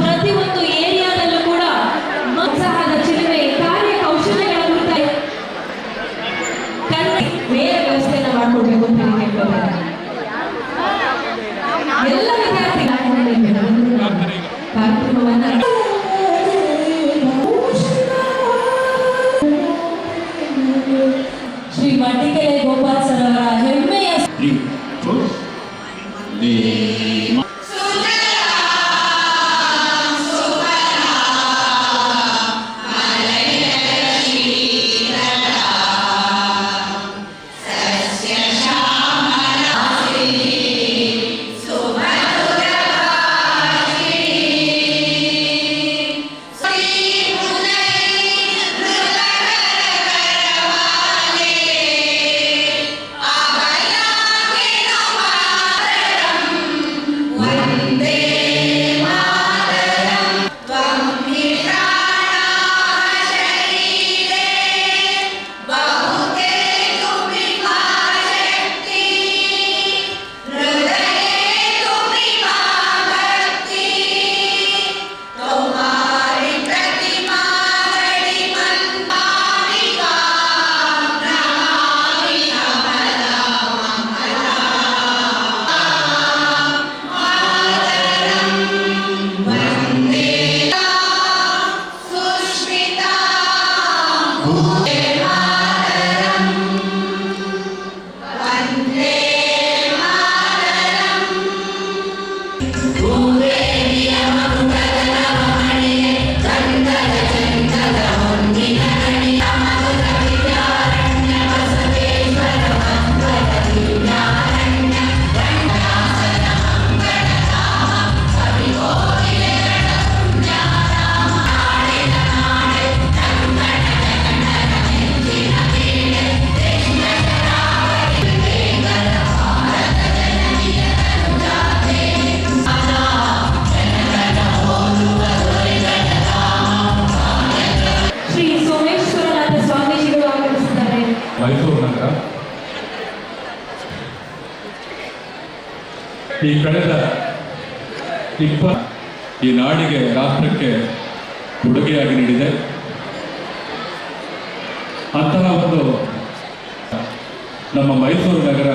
ಪ್ರತಿಯೊಂದು ಏರಿಯಾದಲ್ಲೂ ಕೂಡ ಉತ್ಸಾಹದ ಚಿಲುಮೆ ಕಾರ್ಯಕೌಶಲ್ಯಗಳ ಬೇರೆ ವ್ಯವಸ್ಥೆಯನ್ನು ಮಾಡಿಕೊಡ್ಬೇಕು ಅಂತ ಕೇಳ್ಕೊತಾರೆ. ಎಲ್ಲ ಕಾರ್ಯಕ್ರಮವನ್ನ ಶ್ರೀ ಮಡ್ಡಿಕೆರೆ ಗೋಪಾಲ್ ಸರ್ ಅವರ ಹೆಮ್ಮೆಯ ಮೈಸೂರು ನಗರ ಈ ಕಳೆದ ಈ ನಾಡಿಗೆ ರಾಷ್ಟ್ರಕ್ಕೆ ಕೊಡುಗೆಯಾಗಿ ನೀಡಿದೆ. ಅಂತಹ ಒಂದು ನಮ್ಮ ಮೈಸೂರು ನಗರ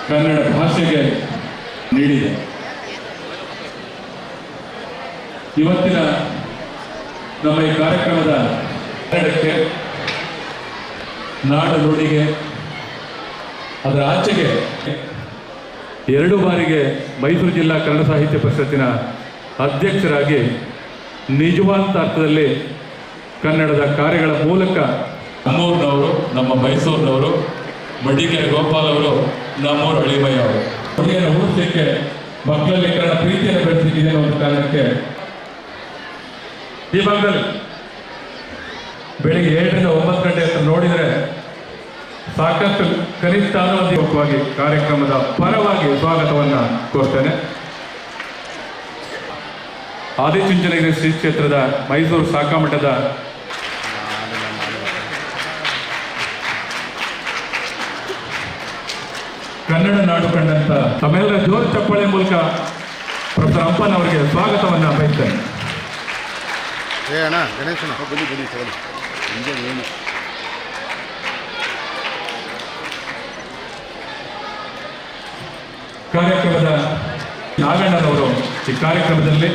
ಕನ್ನಡ ಭಾಷೆಗೆ ನೀಡಿದೆ. ಇವತ್ತಿನ ನಮ್ಮ ಈ ಕಾರ್ಯಕ್ರಮದ ಕನ್ನಡಕ್ಕೆ ನಾಡು ನುಡಿಗೆ ಅದರ ಆಚೆಗೆ 2 ಬಾರಿಗೆ ಮೈಸೂರು ಜಿಲ್ಲಾ ಕನ್ನಡ ಸಾಹಿತ್ಯ ಪರಿಷತ್ತಿನ ಅಧ್ಯಕ್ಷರಾಗಿ ನಿಜವಾದ ಅರ್ಥದಲ್ಲಿ ಕನ್ನಡದ ಕಾರ್ಯಗಳ ಮೂಲಕ ನಮ್ಮೂರಿನವರು, ನಮ್ಮ ಮೈಸೂರಿನವರು, ಮಡ್ಡಿಕೆರೆ ಗೋಪಾಲ್ ಅವರು, ನಮ್ಮೂರು ಅಳಿಮಯ್ಯ ಅವರು ಹುಡುಗಿಯನ್ನು ಉಳಿಸಲಿಕ್ಕೆ ಮಕ್ಕಳಲ್ಲಿ ಕನ್ನಡ ಪ್ರೀತಿಯನ್ನು ಬೆಳೆಸಲಿಕ್ಕಿದೆ ಅನ್ನೋ ಒಂದು ಕಾರಣಕ್ಕೆ ಈ ಭಾಗದಲ್ಲಿ ಬೆಳಿಗ್ಗೆ 7ರಿಂದ 9 ಗಂಟೆ ಅಂತ ನೋಡಿದರೆ ಸಾಕಷ್ಟು ಕನಿಷ್ಠ ಅನುಮತಿಯುಕ್ತವಾಗಿ ಕಾರ್ಯಕ್ರಮದ ಪರವಾಗಿ ಸ್ವಾಗತವನ್ನು ಕೋರ್ತೇನೆ. ಆದಿಚುಂಚನಗಿರಿ ಶ್ರೀ ಕ್ಷೇತ್ರದ ಮೈಸೂರು ಶಾಖಾಮಠದ ಕನ್ನಡ ನಾಡು ಕಂಡಂತ ತಮ್ಮೆಲ್ಲರ ಜೋರು ಚಪ್ಪಾಳೆ ಮೂಲಕ ಪ್ರೊಫೆಸರ್ ಅಂಪನ್ ಅವರಿಗೆ ಸ್ವಾಗತವನ್ನು ಬಯಸ್ತೇನೆ. ಕಾರ್ಯಕ್ರಮದ ನಾಗಣ್ಣನವರು ಈ ಕಾರ್ಯಕ್ರಮದಲ್ಲಿ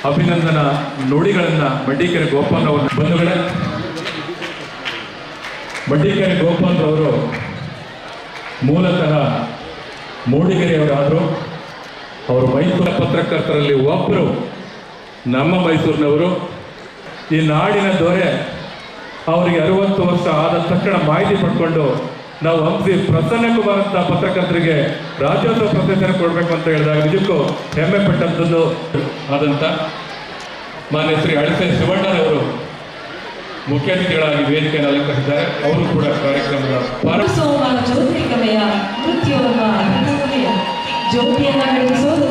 ಅಭಿನಂದನಾ ನುಡಿಗಳನ್ನು ಮಡ್ಡಿಕೆರೆ ಗೋಪಾಲ್ ಅವರ ಬಂಧುಗಳೇ ಮಡ್ಡಿಕೆರೆ ಗೋಪಾಲ್ ಅವರು ಮೂಲತಃ ಮೂಡಿಗೆರೆಯವರಾದರು. ಅವರು ಮೈಸೂರು ಪತ್ರಕರ್ತರಲ್ಲಿ ಒಬ್ಬರು, ನಮ್ಮ ಮೈಸೂರಿನವರು. ಈ ನಾಡಿನ ದೊರೆ ಅವರಿಗೆ 60 ವರ್ಷ ಆದ ತಕ್ಷಣ ಮಾಹಿತಿ ಪಡ್ಕೊಂಡು ನಾವು ಹಂಪಿ ಪ್ರಸನ್ನ ಕುಮಾರ್ ಅಂತ ಪತ್ರಕರ್ತರಿಗೆ ರಾಜ್ಯೋತ್ಸವ ಪ್ರಶಸ್ತಿಯನ್ನು ಕೊಡಬೇಕು ಅಂತ ಹೇಳಿದಾಗ ನಿಜಕ್ಕೂ ಹೆಮ್ಮೆ ಪಟ್ಟಂಥದ್ದು ಆದಂಥ ಮಾನ್ಯ ಶ್ರೀ ಅಳಸೆ ಶಿವಣ್ಣರವರು ಮುಖ್ಯ ಅತಿಥಿಗಳಾಗಿ ವೇದಿಕೆಯನ್ನು ಅಲಂಕರಿಸಿದ್ದಾರೆ. ಅವರು ಕೂಡ ಕಾರ್ಯಕ್ರಮದ ಜ್ಯೋತಿರ್ಗಮಯ ನೃತ್ಯವೆಂಬ ಜ್ಯೋತಿಯನ್ನು ಬೆಳಗಿಸೋದು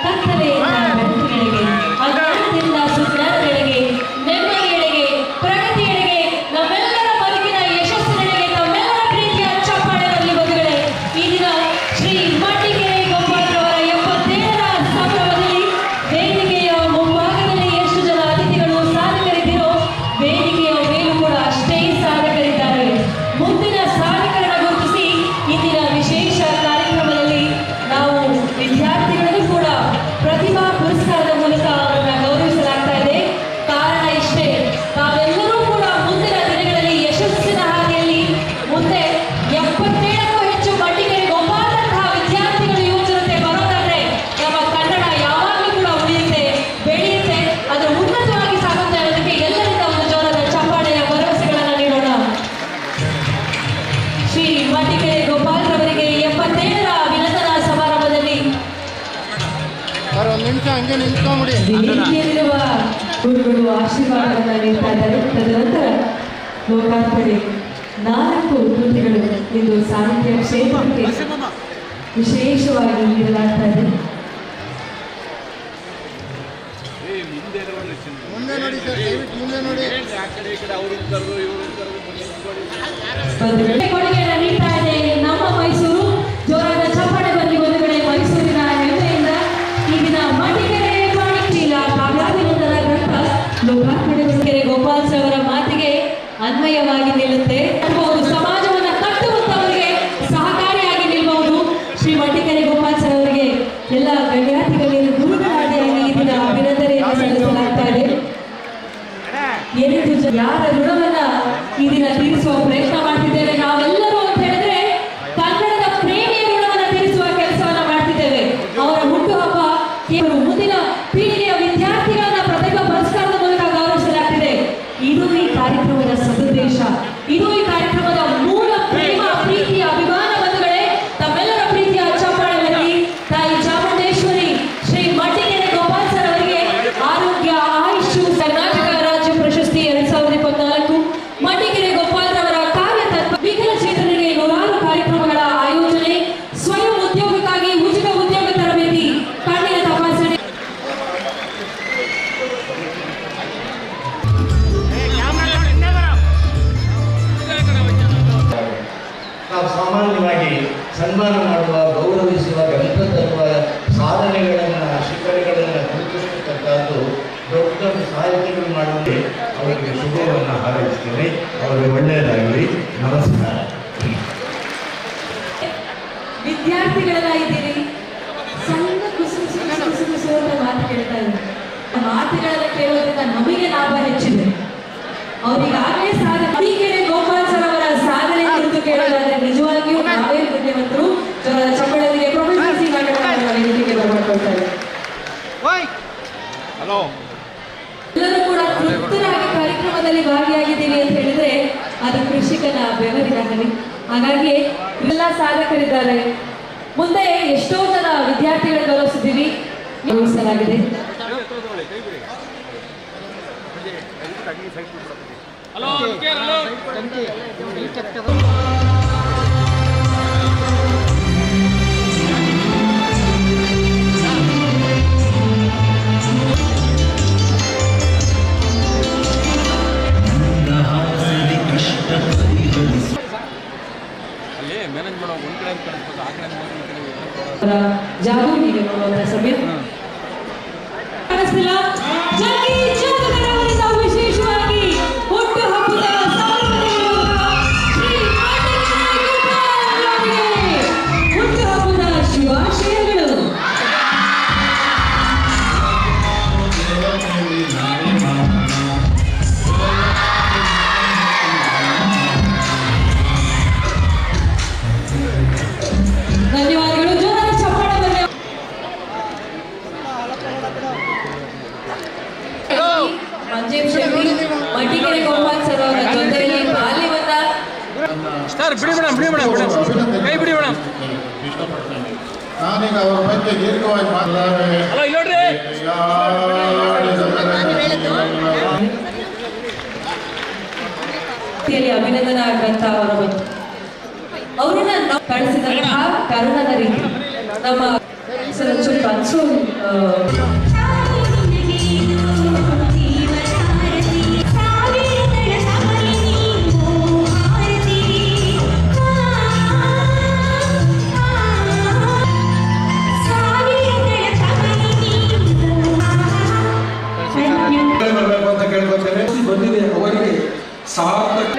ಕತ್ತಲೆಯಿಂದ ಬೆಳಕಿನೆಡೆಗೆ, ಅಜ್ಞಾನದಿಂದ ಸುಜ್ಞಾನದೆಡೆಗೆ, ನೆಮ್ಮದಿಯೆಡೆಗೆ, ಪ್ರಗತಿಯೆಡೆಗೆ, ನಮ್ಮೆಲ್ಲರ ಬದುಕಿನ ಯಶಸ್ಸಿನೆಡೆಗೆ ತಮ್ಮೆಲ್ಲರ ಪ್ರೀತಿಯ ಚಪ್ಪಾಳೆಯಲ್ಲಿ ಬಂಧುಗಳೇ, ಈ ದಿನ ಶ್ರೀ ಮಡ್ಡಿಕೆರೆ ಗೋಪಾಲ್ ರವರ 77ರ ಸಂಭ್ರಮದಲ್ಲಿ ವೇದಿಕೆಯ ಮುಂಭಾಗದಲ್ಲಿ ಎಷ್ಟು ಜನ ಅತಿಥಿಗಳು ಸಾಧಕರಿದ್ದೀರೋ ವೇದಿಕೆಯ ಮೇಲೂ ಕೂಡ ಅಷ್ಟೇ ಸಾಧಕರಿದ್ದಾರೆ. ಮುಂದಿನ ಸಾಧಕರನ್ನು ಗುರುತಿಸಿ ಇಂದಿನ ವಿಶೇಷ ಕಾರ್ಯಕ್ರಮದಲ್ಲಿ ನಾವು ವಿದ್ಯಾರ್ಥಿಗಳನ್ನು ಕೂಡ ಪ್ರತಿಭಾ ಪುರಸ್ಕಾರದ ಮೂಲಕ ಅವರನ್ನು ಗೌರವಿಸಲಾಗ್ತಾ ಇದೆ. ಕಾರಣ ಇಷ್ಟೇ, ತಾವೆಲ್ಲರೂ ಕೂಡ ಮುಂದಿನ ದಿನಗಳಲ್ಲಿ ಯಶಸ್ಸಿನ ಹಾದಿಯಲ್ಲಿ ಮುಂದೆ 77ಕ್ಕೂ ಹೆಚ್ಚು ಮಡ್ಡಿಕೆರೆ ಗೋಪಾಲಂತಹ ವಿದ್ಯಾರ್ಥಿಗಳು ಯುವಜನತೆ ಬರೋದಾದ್ರೆ ನಮ್ಮ ಕನ್ನಡ ಯಾವಾಗಲೂ ಕೂಡ ಉಳಿಯುತ್ತೆ, ಬೆಳೆಯುತ್ತೆ, ಅದರ ಉನ್ನತವಾಗಿ ಸಾಗುತ್ತೆ ಅನ್ನೋದಕ್ಕೆ ಎಲ್ಲರಿಂದ ಒಂದು ಜೋರಾದ ಚಪ್ಪಾಳೆಯ ಭರವಸೆಗಳನ್ನು ನೀಡೋಣ. ಶ್ರೀ ಮಡ್ಡಿಕೆರೆ ಗೋಪಾಲ್ ರವರಿಗೆ 77ರ ಅಭಿನಂದನಾ ಸಮಾರಂಭದಲ್ಲಿ ಒಂದು ನಿಮಿಷ ಹಂಗೆ ನಿಂತ್ಕೊಂಬಿಡಿ. ವೇದಿಕೆಯಲ್ಲಿರುವ ಗುರುಗಳು ಆಶೀರ್ವಾದವನ್ನು ನೀಡ್ತಾ ಇದ್ದಾರೆ. ತದನಂತರ ಲೋಕಾರ್ಪಣೆ 4 ಕೃತಿಗಳು ಇಂದು ಸಾಹಿತ್ಯ ಕ್ಷೇತ್ರಕ್ಕೆ ವಿಶೇಷವಾಗಿ ನೀಡಲಾಗ್ತಾ ಇದೆ. ಮುಂದೆ ನೋಡಿ ಸರ್, ದಯವಿಟ್ಟು ಮುಂದೆ ನೋಡಿ. ಕೊಡುಗೆಯನ್ನು ನೀಡ್ತಾ ಇದೆ ನಮ್ಮ ಮೈಸೂರು. ಜೋರಾದ ಚಪ್ಪಾಳೆ ಬರಲಿ ಬಂಧುಗಳೇ. ಮೈಸೂರಿನ ಹೆಮ್ಮೆಯಿಂದ ಈ ದಿನ ಮಡ್ಡಿಕೆರೆ ಪಾಣಿಚೀಲ ಕಾವ್ಯಾಭಿನಂದನ ಗ್ರಂಥ ಲೋಕಾರ್ಪಣೆಗೊಳಿಸಿದರೆ ಗೋಪಾಲ್ ಅವರ ಮಾತಿಗೆ ಅನ್ವಯವಾಗಿ ನಿಲ್ಲುತ್ತೆ. ಸಮಾಜವನ್ನು ಕಟ್ಟುವಂತವರಿಗೆ ಸಹಕಾರಿಯಾಗಿ ನಿಲ್ಲಬಹುದು. ಶ್ರೀ ಮಡ್ಡಿಕೆರೆ ಗೋಪಾಲ್ ಅವರಿಗೆ ಎಲ್ಲ ಗಣ್ಯಾತಿಗಳಲ್ಲಿ ಗುರುಗಳಾದಿಯಾಗಿ ಈ ದಿನ ಅಭಿನಂದನೆಯನ್ನು ಸಲ್ಲಿಸಲಾಗ್ತಾ ಇದೆ. ಏನಿದು ಯಾರ ಋಣವನ್ನ ಈ ದಿನ ತೀರಿಸುವ ಪ್ರಯತ್ನ ಮಾಡ್ತಿದ್ದೇವೆ ನಾವೆಲ್ಲರೂ ಅಂತ ಹೇಳಿದ್ರೆ ಕನ್ನಡದ ಪ್ರೇಮಿಯ ಋಣವನ್ನ ತೀರಿಸುವ ಕೆಲಸವನ್ನ ಮಾಡ್ತಿದ್ದೇವೆ. ಅವರ ಹುಟ್ಟುಹಬ್ಬ ಕೇವಲ ಮುಂದಿನ ಪೀಳಿಗೆಯ ವಿದ್ಯಾರ್ಥಿಗಳನ್ನ ಪ್ರತಿಭಾ ಪುರಸ್ಕಾರದ ಮೂಲಕ ಗೌರವಿಸಲಾಗ್ತಿದೆ. ಇದು ಈ ಕಾರ್ಯಕ್ರಮದ ಸದುದ್ದೇಶ, ಇದು ಈ ಕಾರ್ಯಕ್ರಮದ ಮೂಲ ಪ್ರೇಮ, ಪ್ರೀತಿಯ ಅಭಿಮಾನ ಬಂಧುಗಳೇ. ತಮ್ಮೆಲ್ಲರ ಪ್ರೀತಿಯ ಚಪ್ಪಾಳೆಯಲ್ಲಿ ತಾಯಿ ಚಾಮುಂಡೇಶ್ವರಿ ಶ್ರೀ ಮಡ್ಡಿಕೆರೆ ಗೋಪಾಲ್ ಸರ್ ಅವರಿಗೆ ಆರೋಗ್ಯ ಆಯುಷ್ ಕರ್ನಾಟಕ ರಾಜ್ಯ ಪ್ರಶಸ್ತಿ 2024, ಮಡ್ಡಿಕೆರೆ ಗೋಪಾಲ್ ರವರ ಕಾರ್ಯತತ್ವ, ವಿಕಲಚೇತನರಿಗೆ 100 ಕಾರ್ಯಕ್ರಮಗಳ ಆಯೋಜನೆ, ಸ್ವಯಂ ಉದ್ಯೋಗಕ್ಕಾಗಿ ಉಚಿತ ಉದ್ಯೋಗ ತರಬೇತಿ, ಕಣ್ಣಿನ ತಪಾಸಣೆ. ನಾವು ಸಾಮಾನ್ಯವಾಗಿ ಸನ್ಮಾನ ಮಾಡುವ, ಗೌರವಿಸುವ, ಗ್ರಂಥ ತರುವ ಸಾಧನೆಗಳನ್ನು, ಶಿಖರಗಳನ್ನು ಗುರುತಿಸತಕ್ಕದ್ದು ದೊಡ್ಡ ಸಾಹಿತಿಗಳು ಮಾಡುವಂತೆ ಅವರಿಗೆ ಶುಭವನ್ನು ಹಾರೈಸ್ತೇನೆ. ಅವರಿಗೆ ಒಳ್ಳೆಯದಾಗಲಿ. ನಮಸ್ಕಾರ. ವಿದ್ಯಾರ್ಥಿಗಳೆಲ್ಲ ಇದ್ದೀರಿ, ಸಣ್ಣ ಕುಸು ಅಂತ ಮಾತು ಕೇಳ್ತಾ ಇದ್ದಾರೆ. ಮಾತುಗಳೆಲ್ಲ ಕೇಳೋದ್ರಿಂದ ನಮಗೆ ಲಾಭ ಹೆಚ್ಚಿದೆ. ಅವರಿಗಾಗಲೇ ಮಡ್ಡಿಕೆರೆ ಗೋಪಾಲ್ ಸರ್ ಅವರ ಸಾಧನೆ ಕುರಿತು ಕೇಳೋದಾದ್ರೆ ನಿಜವಾಗಿಯೂ ನಾವೇ ಧನ್ಯವಂತರು. ಚಪ್ಪಳದಿಗೆ ಪ್ರೊಫೆಸರ್ ಸಿ ವೇದಿಕೆಗೆ ಬರ್ಕೊಳ್ತಾರೆ. ಎಲ್ಲರೂ ಕೂಡ ತೃಪ್ತರಾಗಿ ಕಾರ್ಯಕ್ರಮದಲ್ಲಿ ಭಾಗಿಯಾಗಿದ್ದೀವಿ ಅಂತ ಹೇಳಿದ್ರೆ ಅದು ಕೃಷಿಕನ ಬೆವರಿನ ಹನಿ. ಹಾಗಾಗಿ ಎಲ್ಲ ಸಾಧಕರಿದ್ದಾರೆ. ಮುಂದೆ ಎಷ್ಟೋ ಜನ ವಿದ್ಯಾರ್ಥಿಗಳು ಗೌರವಿಸಿದ್ದೀವಿ, ಗೌರವಿಸಲಾಗಿದೆ. ಜಾಗೃತಿಗೆ ನೋಡುವಂತ ಸಮಯ ವಿಶೇಷವಾಗಿ ಹುಟ್ಟು ಹಬ್ಬದ ಹುಟ್ಟು ಹಬ್ಬದ ಶುಭಾಶಯಗಳು. ಸರ್ ಬಿಡಿ ಮೇಡಮ್ ಕೈ ಬಿಡಿ ಮೇಡಮ್. ಇಷ್ಟಪಡ್ತೇನೆ. ನಾನೀಗ ಅವರ ಬಗ್ಗೆ ದೀರ್ಘವಾಗಿ ಮಾತನಾಡಿ ಅಲ್ಲ ಇಲ್ಲಿ ನೋಡ್ರಿ. ಅಭಿನಂದನಾ ಗ್ರಂಥ ಅವರ ಬಗ್ಗೆ ಅವರನ್ನ ನಾವು ಕಳಿಸಿದಂತಹ ಕರುಣದ ರೀತಿ ನಮ್ಮ ಸ್ವಲ್ಪ ಅನ್ಸೋ ಅಂತ ಕೇಳ್ಕೊತೇನೆ. ಬಂದಿದೆ ಅವರಿಗೆ ಸಾರ್ಥಕ.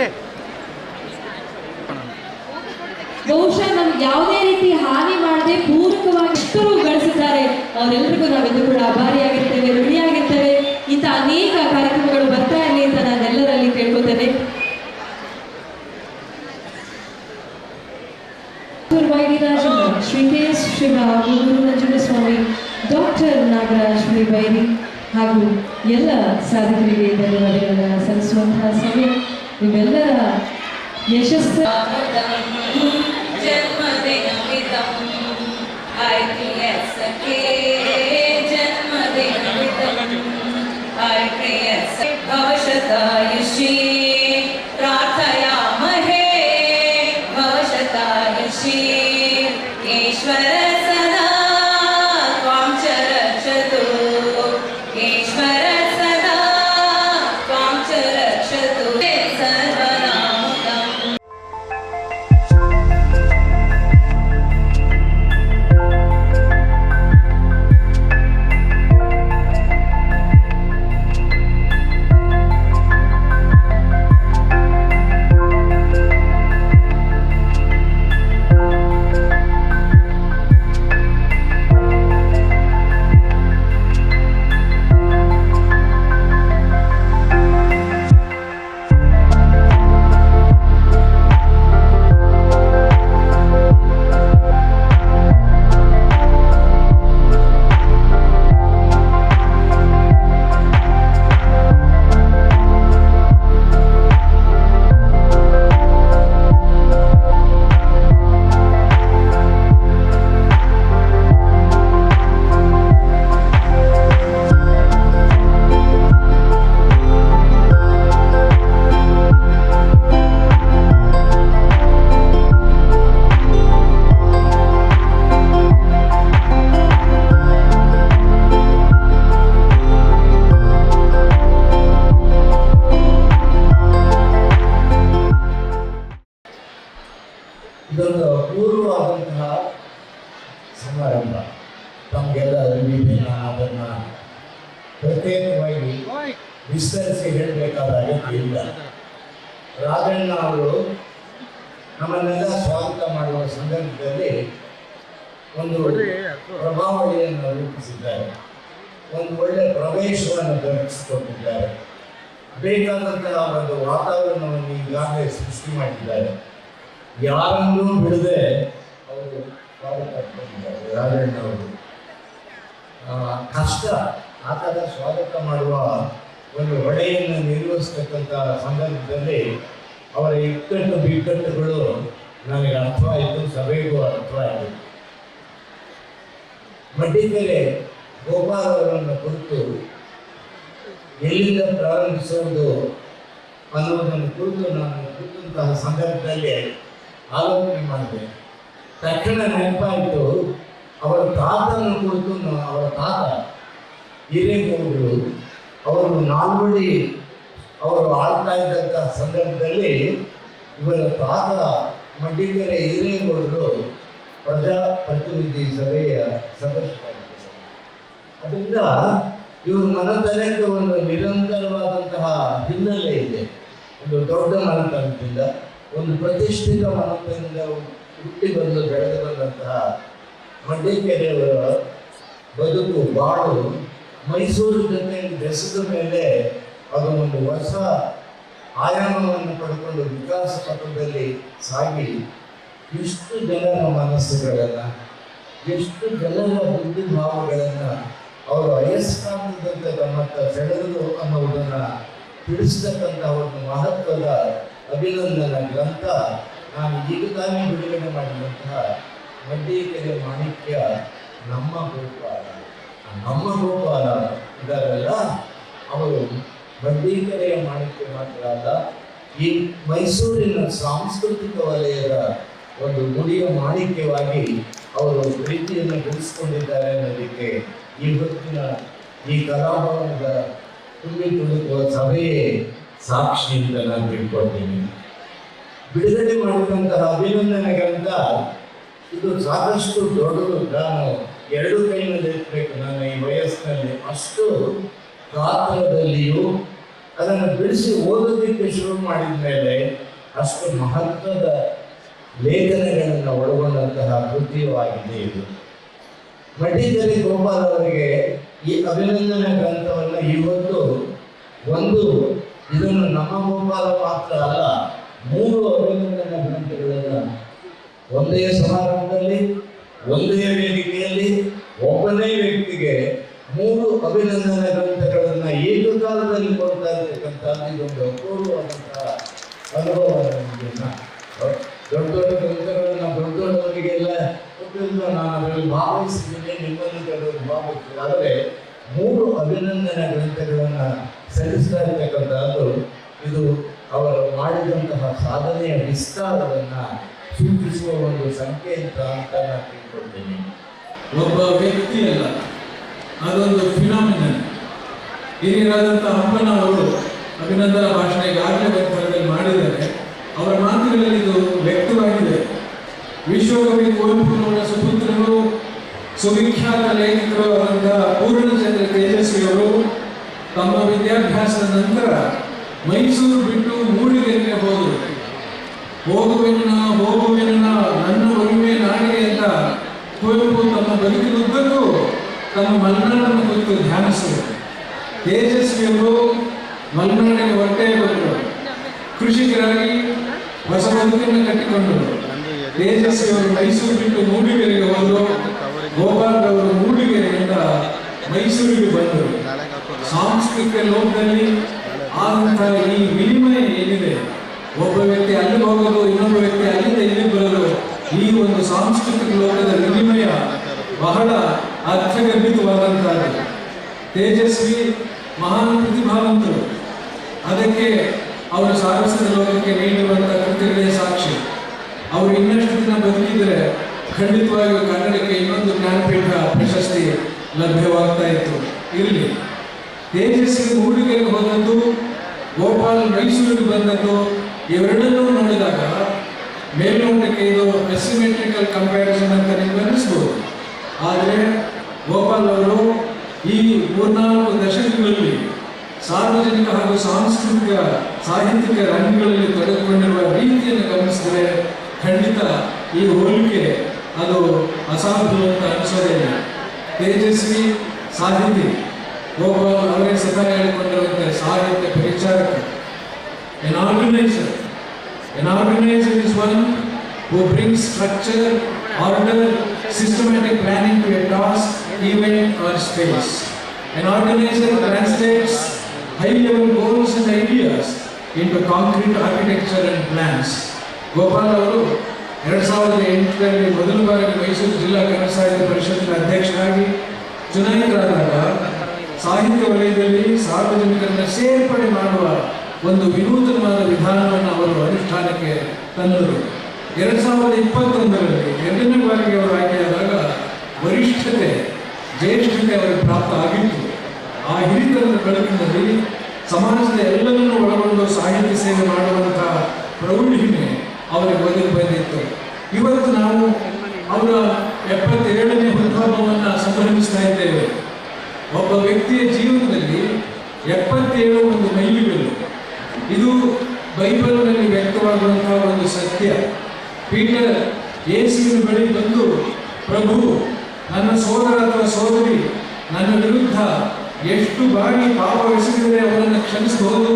ಬಹುಶಃ ನಮ್ಗೆ ಯಾವುದೇ ರೀತಿ ಹಾನಿ ಮಾಡದೆ ಪೂರಕವಾಗಿ ಎಷ್ಟರು ಗಳಿಸಿದ್ದಾರೆ. ಅವರೆಲ್ಲರಿಗೂ ನಾವೆಲ್ಲರೂ ಕೂಡ ಆಭಾರಿಯಾಗಿರ್ತೇವೆ, ಋಣಿಯಾಗಿರ್ತೇವೆ. ಇಂಥ ಅನೇಕ ಕಾರ್ಯಕ್ರಮಗಳು ಬರ್ತಾ ಇರಲಿ ಅಂತ ನಾನು ಎಲ್ಲರಲ್ಲಿ ಕೇಳ್ಕೊತೇನೆ. Shri K S Sriram, Gurunanjundaswamy, doctor Nagaraj Byri ಹಾಗೂ ಎಲ್ಲ ಸಾಧಕರಿಗೆ ಧನ್ಯವಾದಗಳನ್ನು ಸಲ್ಲಿಸುವಂತಹ ಸಮಯ. ನಿಮ್ಮೆಲ್ಲರ ಯಶಸ್ಸು ಭವಶತಾಯುಷಿ ಪ್ರಾರ್ಥಯಾಮಹೇ ಭವಶತಾಯುಷಿ ಈಶ್ವರ ಸದಾ ತ್ವಾಂ ಚ ರಕ್ಷತು ಈಶ್ವರ ಸದಾ ತ್ವಾಂ ಚ ರಕ್ಷತು ಸರ್ವನಾಮಕಂ. ಇದೊಂದು ಅಪೂರ್ವವಾದಂತಹ ಸಮಾರಂಭ. ತಮಗೆಲ್ಲ ಅದನ್ನು ಪ್ರತ್ಯೇಕವಾಗಿ ವಿಸ್ತರಿಸಿ ಹೇಳಬೇಕಾದ ಅಗತ್ಯ ಇಲ್ಲ. ರಾಜಣ್ಣ ಅವರು ನಮ್ಮನ್ನೆಲ್ಲ ಸ್ವಾಗತ ಮಾಡುವ ಸಂದರ್ಭದಲ್ಲಿ ಒಂದು ಪ್ರಭಾವಳಿಯನ್ನು ರೂಪಿಸಿದ್ದಾರೆ, ಒಂದು ಒಳ್ಳೆಯ ಪ್ರವೇಶವನ್ನು ದೊರಕಿಸಿಕೊಟ್ಟಿದ್ದಾರೆ, ಬೇಕಾದಂತಹ ಒಂದು ವಾತಾವರಣವನ್ನು ಈಗಾಗಲೇ ಸೃಷ್ಟಿ ಮಾಡಿದ್ದಾರೆ. ಯಾರನ್ನೂ ಬಿಡದೆ ಅವರು ರಾಜಣ್ಣ ಅವರು ಕಷ್ಟ ಆತನ ಸ್ವಾಗತ ಮಾಡುವ ಒಂದು ಹೊಳೆಯನ್ನು ನಿರ್ವಹಿಸ್ತಕ್ಕಂಥ ಸಂದರ್ಭದಲ್ಲಿ ಅವರ ಇಕ್ಕಟ್ಟು ಬಿಕ್ಕಟ್ಟುಗಳು ನನಗೆ ಅರ್ಥವಾಯಿತು, ಸಭೆಗೂ ಅರ್ಥವಾಯಿತು. ಮಡ್ಡಿಕೆರೆ ಗೋಪಾಲ್ ಅವರನ್ನು ಕುರಿತು ಎಲ್ಲಿಂದ ಪ್ರಾರಂಭಿಸುವುದು ಅನ್ನೋದನ್ನು ಕುರಿತು ನಾನು ಕೂತಂತಹ ಸಂದರ್ಭದಲ್ಲಿ ಆಲೋಚನೆ ಮಾಡಿದೆ. ತಕ್ಷಣ ನೆನಪಾಯಿತು ಅವರ ತಾತನ ಕುರಿತು. ಅವರ ತಾತ ಹಿರೇಗೌಡರು ಅವರು ನಾಲ್ವಡಿ ಅವರು ಆಳ್ತಾ ಇದ್ದಂಥ ಸಂದರ್ಭದಲ್ಲಿ ಇವರ ತಾತ ಮಡ್ಡಿಕೆರೆ ಹಿರೇಗೌಡರು ಪ್ರಜಾಪ್ರತಿನಿಧಿ ಸಭೆಯ ಸದಸ್ಯರಾಗಿದ್ದರು. ಅದರಿಂದ ಇವರು ಮನತನಕ್ಕೆ ಒಂದು ನಿರಂತರವಾದಂತಹ ಹಿನ್ನೆಲೆ ಇದೆ. ಒಂದು ದೊಡ್ಡ ಮನತನದಿಂದ, ಒಂದು ಪ್ರತಿಷ್ಠಿತ ಮನತನದಿಂದ ಹುಟ್ಟಿ ಬಂದು ಬೆಳೆದು ಬಂದಂತಹ ಮಡ್ಡಿಕೆರೆಯವರ ಬದುಕು ಬಾಳು ಮೈಸೂರು ಜೊತೆಯಲ್ಲಿ ಬೆಸೆದ ಮೇಲೆ ಅದು ಒಂದು ಹೊಸ ಆಯಾಮವನ್ನು ಪಡ್ಕೊಂಡು ವಿಕಾಸ ಪಥದಲ್ಲಿ ಸಾಗಿ ಎಷ್ಟು ಜನರ ಮನಸ್ಸುಗಳನ್ನು, ಎಷ್ಟು ಜನರ ಬುದ್ಧಿ ಭಾವಗಳನ್ನು ಅವರು ಅಯಸ್ಕಾಂತದಂತೆ ತಮ್ಮತ್ತ ಸೆಳೆದರು ಅನ್ನುವುದನ್ನು ತಿಳಿಸ್ತಕ್ಕಂಥ ಒಂದು ಮಹತ್ವದ ಅಭಿನಂದನಾ ಗ್ರಂಥ ನಾನು ಈಗ ತಾನೇ ಬಿಡುಗಡೆ ಮಾಡಿದಂತಹ ಮಡ್ಡಿಕೆರೆ ಮಾಣಿಕ್ಯ ನಮ್ಮ ಗೋಪಾಲ. ನಮ್ಮ ಗೋಪಾಲ ಇದಾರಲ್ಲ, ಅವರು ಮಡ್ಡಿಕೆರೆಯ ಮಾಣಿಕ್ಯ ಮಾತ್ರ ಅಲ್ಲ, ಈ ಮೈಸೂರಿನ ಸಾಂಸ್ಕೃತಿಕ ವಲಯದ ಒಂದು ಗುಡಿಯ ಮಾಣಿಕ್ಯವಾಗಿ ಅವರು ಪ್ರೀತಿಯನ್ನು ಗಳಿಸಿಕೊಂಡಿದ್ದಾರೆ ಅನ್ನೋದಕ್ಕೆ ಈ ಹೊತ್ತಿನ ಈ ಕಲಾಭವನದ ತುಂಬಿ ತುಳುಕುವ ಸಭೆಯೇ ಸಾಕ್ಷಿ ಅಂತ ನಾನು ತಿಳ್ಕೊಳ್ತೀನಿ. ಬಿಡುಗಡೆ ಮಾಡಿದಂತಹ ಅಭಿನಂದನೆ ಗ್ರಂಥ ಇದು ಸಾಕಷ್ಟು ದೊಡ್ಡದು. ನಾನು 2 ಕೈನಲ್ಲಿ ಇರಬೇಕು ನನ್ನ ಈ ವಯಸ್ಸಿನಲ್ಲಿ. ಅಷ್ಟು ಗಾತ್ರದಲ್ಲಿಯೂ ಅದನ್ನು ಬಿಡಿಸಿ ಓದೋದಕ್ಕೆ ಶುರು ಮಾಡಿದ ಮೇಲೆ ಅಷ್ಟು ಮಹತ್ವದ ಲೇಖನಗಳನ್ನು ಒಳಗೊಂಡಂತಹ ಕೃತಿಯವಾಗಿದೆ ಇದು. ಮಡ್ಡಿಕೆರೆ ಗೋಪಾಲ್ ಅವರಿಗೆ ಈ ಅಭಿನಂದನೆ ಗ್ರಂಥವನ್ನು ಇವತ್ತು ಇದನ್ನು ನಮ್ಮ ಗೋಪಾಲ ಮಾತ್ರ ಅಲ್ಲ, 3 ಅಭಿನಂದನೆ ಗ್ರಂಥಗಳನ್ನು ಒಂದೇ ಸಮಾರಂಭದಲ್ಲಿ ಒಂದೇ ವೇದಿಕೆಯಲ್ಲಿ ಒಬ್ಬನೇ ವ್ಯಕ್ತಿಗೆ 3 ಅಭಿನಂದನೆ ಗ್ರಂಥಗಳನ್ನು ಏಕಕಾಲದಲ್ಲಿ ಕೊಡ್ತಾ ಇರ್ತಕ್ಕಂಥ ಇದೊಂದು ಅಪೂರ್ವವಾದಂತಹ ಅನುಭವ. ದೊಡ್ಡ ದೊಡ್ಡ ಗ್ರಂಥಗಳನ್ನು ದೊಡ್ಡವರಿಗೆಲ್ಲ ಕೊಟ್ಟಿದ್ದು ನಾನು ಅದರಲ್ಲಿ ಭಾಗವಹಿಸಿದ್ದೇನೆ, ನಿಮ್ಮಲ್ಲಿ ಕೆಲವರು ಭಾಗವಹಿಸಿದೆ. ಆದರೆ 3 ಅಭಿನಂದನೆ ಗ್ರಂಥಗಳನ್ನು ಸಲ್ಲಿಸ್ತಾ ಇರ್ತಕ್ಕಂಥದ್ದು ಇದು ಅವರು ಮಾಡಿದಂತಹ ಸಾಧನೆಯ ವಿಸ್ತಾರವನ್ನು ಸೂಚಿಸುವ ಒಂದು ಸಂಕೇತ ಅಂತ ನಾನು ತಿಳ್ಕೊಳ್ತೀನಿ. ಒಬ್ಬ ವ್ಯಕ್ತಿ ಅಲ್ಲ, ಅದೊಂದು ಫಿನಾಮಿನಲ್. ಹಿರಿಯರಾದಂಥ ಅಪ್ಪನವರು ಅಭಿನಂದನಾ ಭಾಷಣ ಈಗಾಗಲೇ ಒಂದು ಥರದಲ್ಲಿ ಮಾಡಿದ್ದಾರೆ. ಅವರ ಮಾತುಗಳಲ್ಲಿ ಇದು ವ್ಯಕ್ತವಾಗಿದೆ. ವಿಶ್ವಕವಿ ಕುವೆಂಪುರವರ ಸುಪುತ್ರರು, ಸುವಿಖ್ಯಾತ ಲೇಖಕರು ಆದಂತಹ ಪೂರ್ಣಚಂದ್ರ ತೇಜಸ್ವಿಯವರು ತಮ್ಮ ವಿದ್ಯಾಭ್ಯಾಸದ ನಂತರ ಮೈಸೂರು ಬಿಟ್ಟು ಮೂಡಿಗೆರೆಗೆ ಹೋದರು. ಹೋಗುವೆನ ನನ್ನ ಒಲುಮೆ ನಾಡಿಗೆ ಅಂತ ಕುವೆಂಪು ತಮ್ಮ ಬದುಕಿನುದ್ದಕ್ಕೂ ತಮ್ಮ ಮಲೆನಾಡನ್ನು ಕುರಿತು ಧ್ಯಾನಿಸಿದರು. ತೇಜಸ್ವಿಯವರು ಮಲೆನಾಡಿಗೆ ಹೊರಟೇ ಬಂದರು. ಕೃಷಿಕರಾಗಿ ಹೊಸ ಬದುಕನ್ನು ಕಟ್ಟಿಕೊಂಡರು. ತೇಜಸ್ವಿಯವರು ಮೈಸೂರು ಬಿಟ್ಟು ಮೂಡಿಗೆರೆಗೆ ಹೋದರು. ಗೋಪಾಲ್ ಅವರು ಮೂಡಿಗೆರೆಯಿಂದ ಮೈಸೂರಿಗೆ ಬಂದರು. ಸಾಂಸ್ಕೃತಿಕ ಲೋಕದಲ್ಲಿ ಆದಂತಹ ಈ ವಿನಿಮಯ ಏನಿದೆ, ಒಬ್ಬ ವ್ಯಕ್ತಿ ಅಲ್ಲಿ ಹೋಗೋದು, ಇನ್ನೊಬ್ಬ ವ್ಯಕ್ತಿ ಅಲ್ಲಿಂದ ಇಲ್ಲಿ ಬರೋದು, ಈ ಒಂದು ಸಾಂಸ್ಕೃತಿಕ ಲೋಕದ ವಿನಿಮಯ ಬಹಳ ಅರ್ಥಗರ್ಭಿತವಾದಂತಹದ್ದು. ತೇಜಸ್ವಿ ಮಹಾನ್ ಪ್ರತಿಭಾವಂತರು. ಅದಕ್ಕೆ ಅವರು ಸಾರಸ್ವತ ಲೋಕಕ್ಕೆ ನೀಡಿರುವಂತಹ ಕೃತಿಗಳೇ ಸಾಕ್ಷಿ. ಅವರು ಇನ್ನಷ್ಟು ದಿನ ಬದುಕಿದರೆ ಖಂಡಿತವಾಗಿಯೂ ಕನ್ನಡಕ್ಕೆ ಇನ್ನೊಂದು ಜ್ಞಾನಪೀಠ ಪ್ರಶಸ್ತಿ ಲಭ್ಯವಾಗ್ತಾ ಇತ್ತು. ಇರಲಿ, ತೇಜಸ್ವಿ ಮೂಡಿಗೆರೆಗೆ ಹೋದದ್ದು, ಗೋಪಾಲ್ ಮೈಸೂರಿಗೆ ಬಂದದ್ದು, ಇವೆರಡನ್ನೂ ನೋಡಿದಾಗ ಮೇಲ್ನೋಟಕ್ಕೆ ಇದು ಅಸಿಮೆಟ್ರಿಕಲ್ ಕಂಪ್ಯಾರಿಸನ್ ಅಂತ ನಿಮ್ಗೆ ಅನ್ನಿಸ್ಬೋದು. ಆದರೆ ಗೋಪಾಲ್ ಅವರು ಈ 3-4 ದಶಕಗಳಲ್ಲಿ ಸಾರ್ವಜನಿಕ ಹಾಗೂ ಸಾಂಸ್ಕೃತಿಕ ಸಾಹಿತ್ಯಿಕ ರಂಗಗಳಲ್ಲಿ ತೊಡಗಿಕೊಂಡಿರುವ ರೀತಿಯನ್ನು ಗಮನಿಸಿದರೆ ಖಂಡಿತ ಈ ಹೋಲಿಕೆ ಅದು ಅಸಾಧ್ಯ ಅಂತ ಅನಿಸೋದಿಲ್ಲ. ತೇಜಸ್ವಿ ಸಾಹಿತಿ, ಗೋಪಾಲ್ ಅವರೇ ಸದಾ ಹೇಳಿಕೊಂಡಿರುವಂತೆ ಸಾಹಿತ್ಯ ಪರಿಚಾರಕ. An organizer is one who brings structure, order, systematic planning to a task, event or space. An organizer translates high-level goals and ideas into concrete architecture and plans. Gopal ಅವರು 2008ರಲ್ಲಿ ಮೊದಲ ಬಾರಿಗೆ ಮೈಸೂರು ಜಿಲ್ಲಾ ಕನ್ನಡ ಸಾಹಿತ್ಯ ಪರಿಷತ್ತಿನ ಅಧ್ಯಕ್ಷರಾಗಿ ಚುನಾಯಿತರಾದಾಗ ಸಾಹಿತ್ಯ ವಲಯದಲ್ಲಿ ಸಾರ್ವಜನಿಕರನ್ನ ಸೇರ್ಪಡೆ ಮಾಡುವ ಒಂದು ವಿನೂತನವಾದ ವಿಧಾನವನ್ನು ಅವರು ಅನುಷ್ಠಾನಕ್ಕೆ ತಂದರು. 2021ರಲ್ಲಿ 2ನೇ ಬಾರಿಗೆ ಅವರು ಆಯ್ಕೆಯಾದಾಗ ವರಿಷ್ಠತೆ, ಜ್ಯೇಷ್ಠತೆ ಅವರಿಗೆ ಪ್ರಾಪ್ತ ಆಗಿತ್ತು. ಆ ಹಿರಿತನದ ಬೆಳಕಿನಲ್ಲಿ ಸಮಾಜದ ಎಲ್ಲರನ್ನೂ ಒಳಗೊಂಡು ಸಾಹಿತ್ಯ ಸೇವೆ ಮಾಡುವಂತಹ ಪ್ರೌಢಿಮೆ ಅವರಿಗೆ ಒದಗಿ ಬಂದಿತ್ತು. ಇವತ್ತು ನಾವು ಅವರ 77ನೇ ಹುಟ್ಟುಹಬ್ಬವನ್ನು ಸಂಭ್ರಮಿಸ್ತಾ ಇದ್ದೇವೆ. ಒಬ್ಬ ವ್ಯಕ್ತಿಯ ಜೀವನದಲ್ಲಿ 77 ಒಂದು ಮೈಲಿಗಲ್ಲು. ಇದು ಬೈಬಲ್ನಲ್ಲಿ ವ್ಯಕ್ತವಾಗುವಂತಹ ಒಂದು ಸತ್ಯ. ಪೀಟರ್ ಯೇಸುವಿನ ಬಳಿ ಬಂದು, ಪ್ರಭು, ನನ್ನ ಸೋದರ ಅಥವಾ ಸೋದರಿ ನನ್ನ ವಿರುದ್ಧ ಎಷ್ಟು ಬಾರಿ ಪಾಪವೆಸಗಿದರೆ ಅವರನ್ನು ಕ್ಷಮಿಸಬಹುದು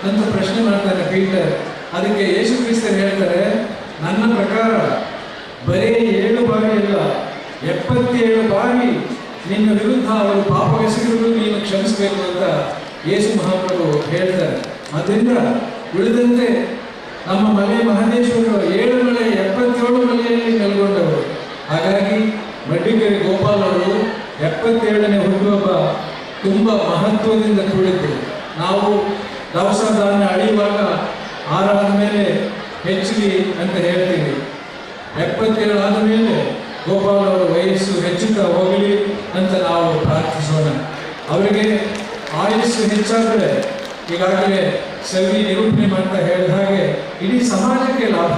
ಅಂತ ಪ್ರಶ್ನೆ ಮಾಡ್ತಾರೆ ಪೀಟರ್. ಅದಕ್ಕೆ ಯೇಸು ಕ್ರಿಸ್ತರು ಹೇಳ್ತಾರೆ, ನನ್ನ ಪ್ರಕಾರ ಬರೀ 7 ಬಾರಿ ಅಲ್ಲ, 77 ಬಾರಿ ನಿನ್ನ ವಿರುದ್ಧ ಅವರು ಪಾಪವೆಸಗಿದ್ರು ನೀನು ಕ್ಷಮಿಸಬೇಕು ಅಂತ ಯೇಸು ಮಹಾಪ್ರಭು ಹೇಳ್ತಾರೆ. ಅದರಿಂದ ಉಳಿದಂತೆ ನಮ್ಮ ಮಲೆ ಮಹದೇಶ್ವರರು 7 ಮಹತ್ವದಿಂದ ಕೂಡಿದ್ದು. ನಾವು ದವಸ ಧಾನ್ಯ ಅಳಿಯುವಾಗ ಆರಾದ ಮೇಲೆ ಹೆಚ್ಚಿಗೆ ಅಂತ ಹೇಳ್ತೀವಿ. 77 ಆದ ಮೇಲೆ ಗೋಪಾಲ್ ಅವರ ವಯಸ್ಸು ಹೆಚ್ಚುತ್ತಾ ಹೋಗಲಿ ಅಂತ ನಾವು ಪ್ರಾರ್ಥಿಸೋಣ. ಅವರಿಗೆ ಆಯುಸ್ಸು ಹೆಚ್ಚಾದರೆ ಈಗಾಗಲೇ ಸವಿ ನಿರೂಪಣೆ ಮಾಡ್ತಾ ಹೇಳಿದ ಹಾಗೆ ಇಡೀ ಸಮಾಜಕ್ಕೆ ಲಾಭ.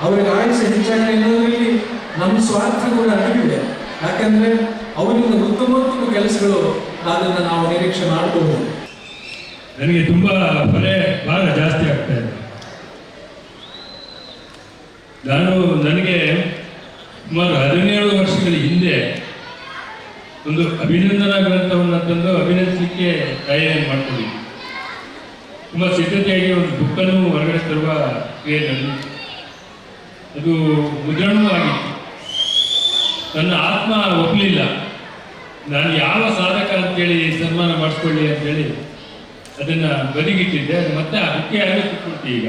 ಅವರಿಗೆ ಆಯುಷ್ಯ ಹೆಚ್ಚಾಗಲಿ ಎನ್ನುವುದರಲ್ಲಿ ನಮ್ಮ ಸ್ವಾರ್ಥ ಕೂಡ ಅಡಗಿದೆ. ಯಾಕಂದರೆ ಅವರಿಂದ ಉತ್ತಮ ಕೆಲಸಗಳು ಅದನ್ನು ನಾವು ನಿರೀಕ್ಷೆ ಮಾಡಬಹುದು. ನನಗೆ ತುಂಬ ಭಾರ ಜಾಸ್ತಿ ಆಗ್ತಾ ಇದೆ. ನನಗೆ ಸುಮಾರು 17 ವರ್ಷಗಳ ಹಿಂದೆ ಒಂದು ಅಭಿನಂದನಾ ಗ್ರಂಥವನ್ನು ತಂದು ಅಭಿನಂದಿಸಲಿಕ್ಕೆ ತಯಾರಿ ಮಾಡ್ಕೊಂಡಿದ್ವಿ. ತುಂಬ ಸಿದ್ಧತೆಯಾಗಿ ಒಂದು ಬುಕ್ಕನ್ನು ಹೊರಗಡೆ ತರುವ ಕ್ರಿಯೆಯಲ್ಲಿ ಅದು ಮುದ್ರಣವೂ ಆಗಿತ್ತು. ನನ್ನ ಆತ್ಮ ಒಪ್ಪಲಿಲ್ಲ. ನಾನು ಯಾವ ಸಾಧಕ ಅಂತೇಳಿ ಸನ್ಮಾನ ಮಾಡಿಸ್ಕೊಳ್ಳಿ ಅಂತೇಳಿ ಅದನ್ನು ಬದಿಗಿಟ್ಟಿದ್ದೆ. ಅದು ಮತ್ತೆ ಆ ಬುಕ್ಕೆ ಆಗಿ ಸಿಕ್ಬಿಡ್ತು. ಈಗ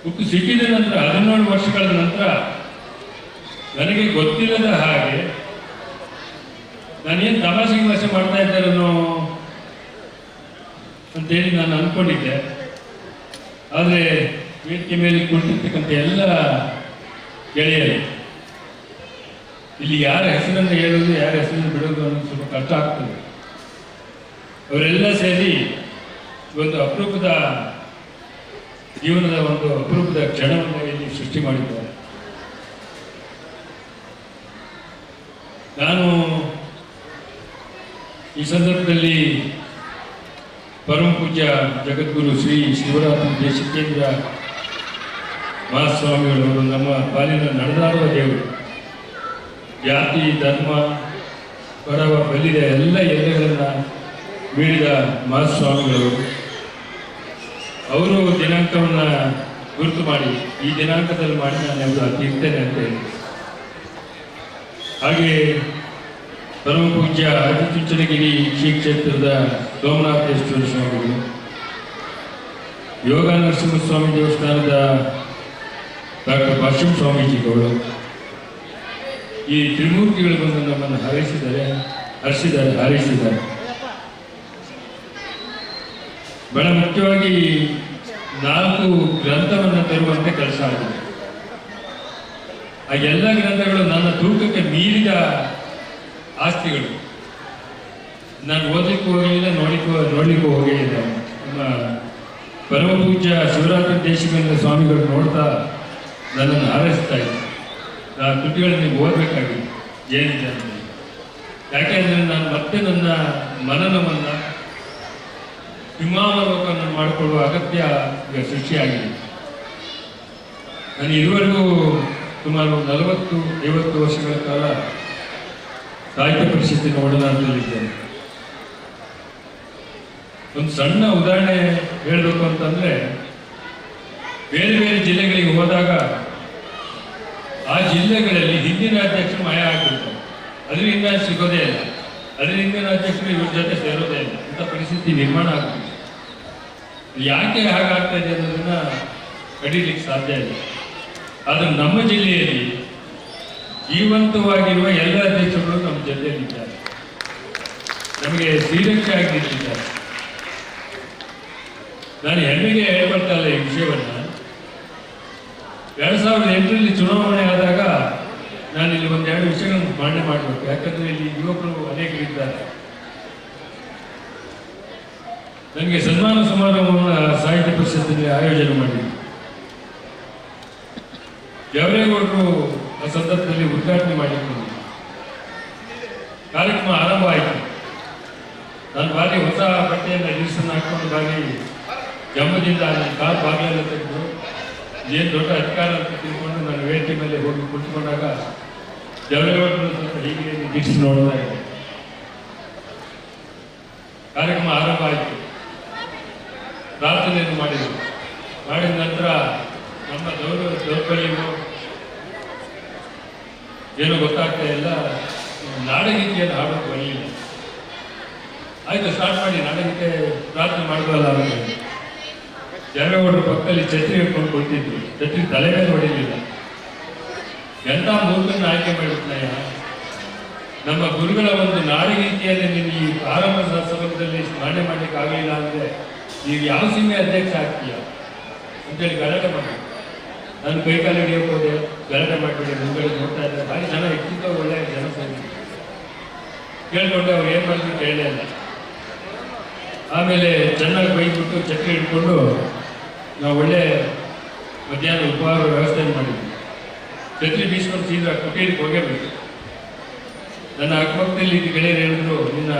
ಬುಕ್ ಸಿಕ್ಕಿದ ನಂತರ 17 ವರ್ಷಗಳ ನಂತರ ನನಗೆ ಗೊತ್ತಿಲ್ಲದ ಹಾಗೆ ನಾನೇನು ತಮಾಷೆಗೆ ವರ್ಷ ಮಾಡ್ತಾ ಇದ್ದಾರನೋ ಅಂತೇಳಿ ನಾನು ಅಂದ್ಕೊಂಡಿದ್ದೆ. ಆದರೆ ವೇದಿಕೆ ಮೇಲೆ ಕುಳಿತಿರ್ತಕ್ಕಂಥ ಎಲ್ಲ ಗೆಳೆಯರು, ಇಲ್ಲಿ ಯಾರ ಹೆಸರನ್ನು ಹೇಳೋದು ಯಾರ ಹೆಸರನ್ನು ಬಿಡೋದು ಅನ್ನೋದು ಸ್ವಲ್ಪ ಕಷ್ಟ ಆಗ್ತದೆ. ಅವರೆಲ್ಲ ಸೇರಿ ಒಂದು ಅಪರೂಪದ ಜೀವನದ ಒಂದು ಅಪರೂಪದ ಕ್ಷಣವನ್ನು ಇಲ್ಲಿ ಸೃಷ್ಟಿ ಮಾಡಿದ್ದಾರೆ. ನಾನು ಈ ಸಂದರ್ಭದಲ್ಲಿ ಪರಮ ಪೂಜ್ಯ ಜಗದ್ಗುರು ಶ್ರೀ ಶಿವರಾತ್ರಿ ದೇಶಿಕೇಂದ್ರ ಮಹಾಸ್ವಾಮಿಗಳವರು ನಮ್ಮ ಪಾಲಿನ ನಡೆದಾಡುವ ದೇವರು. ಜಾತಿ ಧರ್ಮ ಬಡವ ಬಲ್ಲಿದ ಎಲ್ಲ ಎಲ್ಲೆಗಳನ್ನು ಮೀರಿದ ಮಹಾಸ್ವಾಮಿಗಳವರು. ಅವರು ದಿನಾಂಕವನ್ನು ಗುರುತು ಮಾಡಿ ಈ ದಿನಾಂಕದಲ್ಲಿ ಮಾಡಿ ನಾನು ಅವರು ಅತಿರ್ತೇನೆ ಅಂತ ಹೇಳಿ. ಹಾಗೆ ಪರಮ ಪೂಜ್ಯ ಆದಿಚುಂಚನಗಿರಿ ಶ್ರೀ ಕ್ಷೇತ್ರದ ಸೋಮನಾಥೇಶ್ವರ ಸ್ವಾಮಿಗಳು, ಯೋಗ ನರಸಿಂಹಸ್ವಾಮಿ ದೇವಸ್ಥಾನದ ಡಾಕ್ಟರ್ ಭಾಷ್ಯಂ ಸ್ವಾಮೀಜಿಗಳು, ಈ ತ್ರಿಮೂರ್ತಿಗಳು ಬಂದು ನಮ್ಮನ್ನು ಹಾರೈಸಿದ್ದಾರೆ. ಬಹಳ ಮುಖ್ಯವಾಗಿ 4 ಗ್ರಂಥವನ್ನು ತರುವಂತೆ ಕೆಲಸ ಆಗಿದೆ. ಆ ಎಲ್ಲ ಗ್ರಂಥಗಳು ನನ್ನ ತೂಕಕ್ಕೆ ಮೀರಿದ ಆಸ್ತಿಗಳು. ನಾನು ಓದಲಿಕ್ಕೂ ಹೋಗಲಿಲ್ಲ, ನೋಡ್ಲಿಕ್ಕೂ ಹೋಗಲಿಲ್ಲ. ನಮ್ಮ ಪರಮ ಪೂಜ್ಯ ಶಿವರಾತ್ರಿ ದೇಶಿಕೇಂದ್ರ ಸ್ವಾಮಿಗಳು ನೋಡ್ತಾ ನನ್ನನ್ನು ಹಾರೈಸ್ತಾ ಇದ್ದೆ. ಆ ಕೃತಿಗಳನ್ನು ನೀವು ಓದಬೇಕಾಗಿತ್ತು ಏನಿದೆ ಅಂತ. ಯಾಕೆಂದರೆ ನಾನು ಮತ್ತೆ ನನ್ನ ಮನನವನ್ನು ಸಿಂಹಾವಲೋಕನ ಮಾಡಿಕೊಳ್ಳುವ ಅಗತ್ಯ ಈಗ ಸೃಷ್ಟಿಯಾಗಿದೆ. ನಾನು ಇದುವರೆಗೂ ಸುಮಾರು 40-50 ವರ್ಷಗಳ ಕಾಲ ಸಾಹಿತ್ಯ ಪರಿಷತ್ತಿನ ಒಡನಾಟದಲ್ಲಿದ್ದೇನೆ. ಒಂದು ಸಣ್ಣ ಉದಾಹರಣೆ ಹೇಳಬೇಕು ಅಂತಂದರೆ, ಬೇರೆ ಬೇರೆ ಜಿಲ್ಲೆಗಳಿಗೆ ಹೋದಾಗ ಆ ಜಿಲ್ಲೆಗಳಲ್ಲಿ ಹಿಂದಿನ ಅಧ್ಯಕ್ಷರು ಮಾಯ ಆಗಿರ್ತಾರೆ. ಅದರಿಂದ ಸಿಗೋದೇ ಇಲ್ಲ. ಅದರಿಂದ ಅಧ್ಯಕ್ಷರು ಇವ್ರ ಜೊತೆ ಸೇರೋದೇ ಇಲ್ಲ. ಇಂಥ ಪರಿಸ್ಥಿತಿ ನಿರ್ಮಾಣ ಆಗ್ತದೆ. ಯಾಕೆ ಹಾಗಾಗ್ತಾ ಇದೆ ಅನ್ನೋದನ್ನ ಕಡಿಲಿಕ್ಕೆ ಸಾಧ್ಯ ಇಲ್ಲ. ಆದರೆ ನಮ್ಮ ಜಿಲ್ಲೆಯಲ್ಲಿ ಜೀವಂತವಾಗಿರುವ ಎಲ್ಲ ಅಧ್ಯಕ್ಷರು ನಮ್ಮ ಜೊತೆಯಲ್ಲಿದ್ದಾರೆ, ನಮಗೆ ಶ್ರೀರಕ್ಷೆ ಆಗಿ ನಿಂತಿದ್ದಾರೆ. ನಾನು ಹೆಮ್ಮೆಗೆ ಹೇಳ್ಕೊಳ್ತಾ ಇಲ್ಲ ಈ ವಿಷಯವನ್ನು. 2008ರಲ್ಲಿ ಚುನಾವಣೆ ಆದಾಗ ನಾನು ಇಲ್ಲಿ 1-2 ವಿಷಯಗಳನ್ನು ಮಂಡನೆ ಮಾಡಬೇಕು. ಯಾಕಂದರೆ ಇಲ್ಲಿ ಯುವಕರು ಅನೇಕರಿದ್ದಾರೆ. ನನಗೆ ಸನ್ಮಾನ ಸಮಾರಂಭವನ್ನು ಸಾಹಿತ್ಯ ಪರಿಷತ್ತಿನಲ್ಲಿ ಆಯೋಜನೆ ಮಾಡಿದ್ದೆ. ಜವರೇಗೌಡರು ಆ ಸಂದರ್ಭದಲ್ಲಿ ಉದ್ಘಾಟನೆ ಮಾಡಿಕೊಂಡು ಕಾರ್ಯಕ್ರಮ ಆರಂಭ ಆಯಿತು. ನಾನು ಬಾರಿ ಹೊಸ ಬಟ್ಟೆಯನ್ನು ಇರಿಸನ್ನು ಹಾಕೊಂಡು ಬಾರಿ ಜಮ್ಮದಿಂದ ನನ್ನ ಕಾಲು ಬಾಗಿಲೆಲ್ಲ ತೆಗೆದು ಏನು ದೊಡ್ಡ ಅಧಿಕಾರ ಅಂತ ತಿಳ್ಕೊಂಡು ನಾನು ವೇದಿಕೆ ಮೇಲೆ ಹೋಗಿ ಕುಳಿತುಕೊಂಡಾಗ ಜವರೇಗೌಡರು ಸ್ವಲ್ಪ ಹೀಗೆ ನಿರೀಕ್ಷೆ ನೋಡೋದಾಗಿದೆ. ಕಾರ್ಯಕ್ರಮ ಆರಂಭ ಆಯಿತು. ಪ್ರಾರ್ಥನೆಯನ್ನು ಮಾಡಿದರು. ಮಾಡಿದ ನಂತರ ನಮ್ಮ ದೌರ್ಬಲ್ಯವೋ ಏನೋ ಗೊತ್ತಾಗ್ತಾ ಇಲ್ಲ, ನಾಡಗೀತೆಯನ್ನು ಹಾಡೋದು ಬರಲಿಲ್ಲ. ಆಯಿತು, ಸ್ಟಾರ್ಟ್ ಮಾಡಿ ನಾಡಗೀತೆ ಪ್ರಾರ್ಥನೆ ಮಾಡೋದಲ್ಲ ಅವರಿಗೆ. ಜವರೇಗೌಡರ ಪಕ್ಕದಲ್ಲಿ ಛತ್ರಿ ಹಿಡ್ಕೊಂಡು ಕುಳಿತಿದ್ರು. ಛತ್ರಿ ತಲೆ ಮೇಲೆ ಹೊಡಿಲಿಲ್ಲ. ಎಂಥ ಮೂರ್ಖನ್ನು ಆಯ್ಕೆ ಮಾಡಿಬಿಟ್ನಯ್ಯ. ನಮ್ಮ ಗುರುಗಳ ಒಂದು ನಾಡಗೀತಿಯಲ್ಲಿ ನೀನು ಈ ಆರಂಭದ ಸಂದರ್ಭದಲ್ಲಿ ಸ್ಮರಣೆ ಮಾಡಲಿಕ್ಕೆ ಆಗಲಿಲ್ಲ ಅಂದರೆ ನೀವು ಯಾವ ಸೀಮೆ ಅಧ್ಯಕ್ಷ ಆಗ್ತೀಯ ಅಂತೇಳಿ ಗಲಾಟೆ ಮಾಡಿ ನಾನು ಕೈಕಾಲು ಹಿಡಿಯೋಕೆ ಹೋದೆ, ಗಲಾಟೆ ಮಾಡಿಬಿಡಿ. ಮುಂದೆ ನೋಡ್ತಾ ಇದ್ದಾರೆ, ಭಾರಿ ಜನ ಹೆಚ್ಚಿದ್ದ ಒಳ್ಳೆಯ ಜನ ಸೇರಿ ಕೇಳ್ಕೊಂಡೆ. ಅವ್ರು ಏನು ಮಾಡಿದ್ರು ಕೇಳಲೇ ಇಲ್ಲ. ಆಮೇಲೆ ಚೆನ್ನಾಗಿ ಬೈದ್ಬಿಟ್ಟು ಚಕ್ರಿ ಹಿಡ್ಕೊಂಡು ನಾವು ಒಳ್ಳೆ ಮಧ್ಯಾಹ್ನ ಉಪಹಾರ ವ್ಯವಸ್ಥೆ ಮಾಡಿದ್ವಿ. ಛತ್ರಿ ಬೀಸ್ಕೊಂಡು ಸೀದಾ ಕುಟೀರಿಗೆ ಹೋಗೇಬೇಕು. ನನ್ನ ಅಕ್ಕಪಕ್ಕದಲ್ಲಿ ಗೆಳೆಯರು ಹೇಳಿದ್ರು, ನಿನ್ನ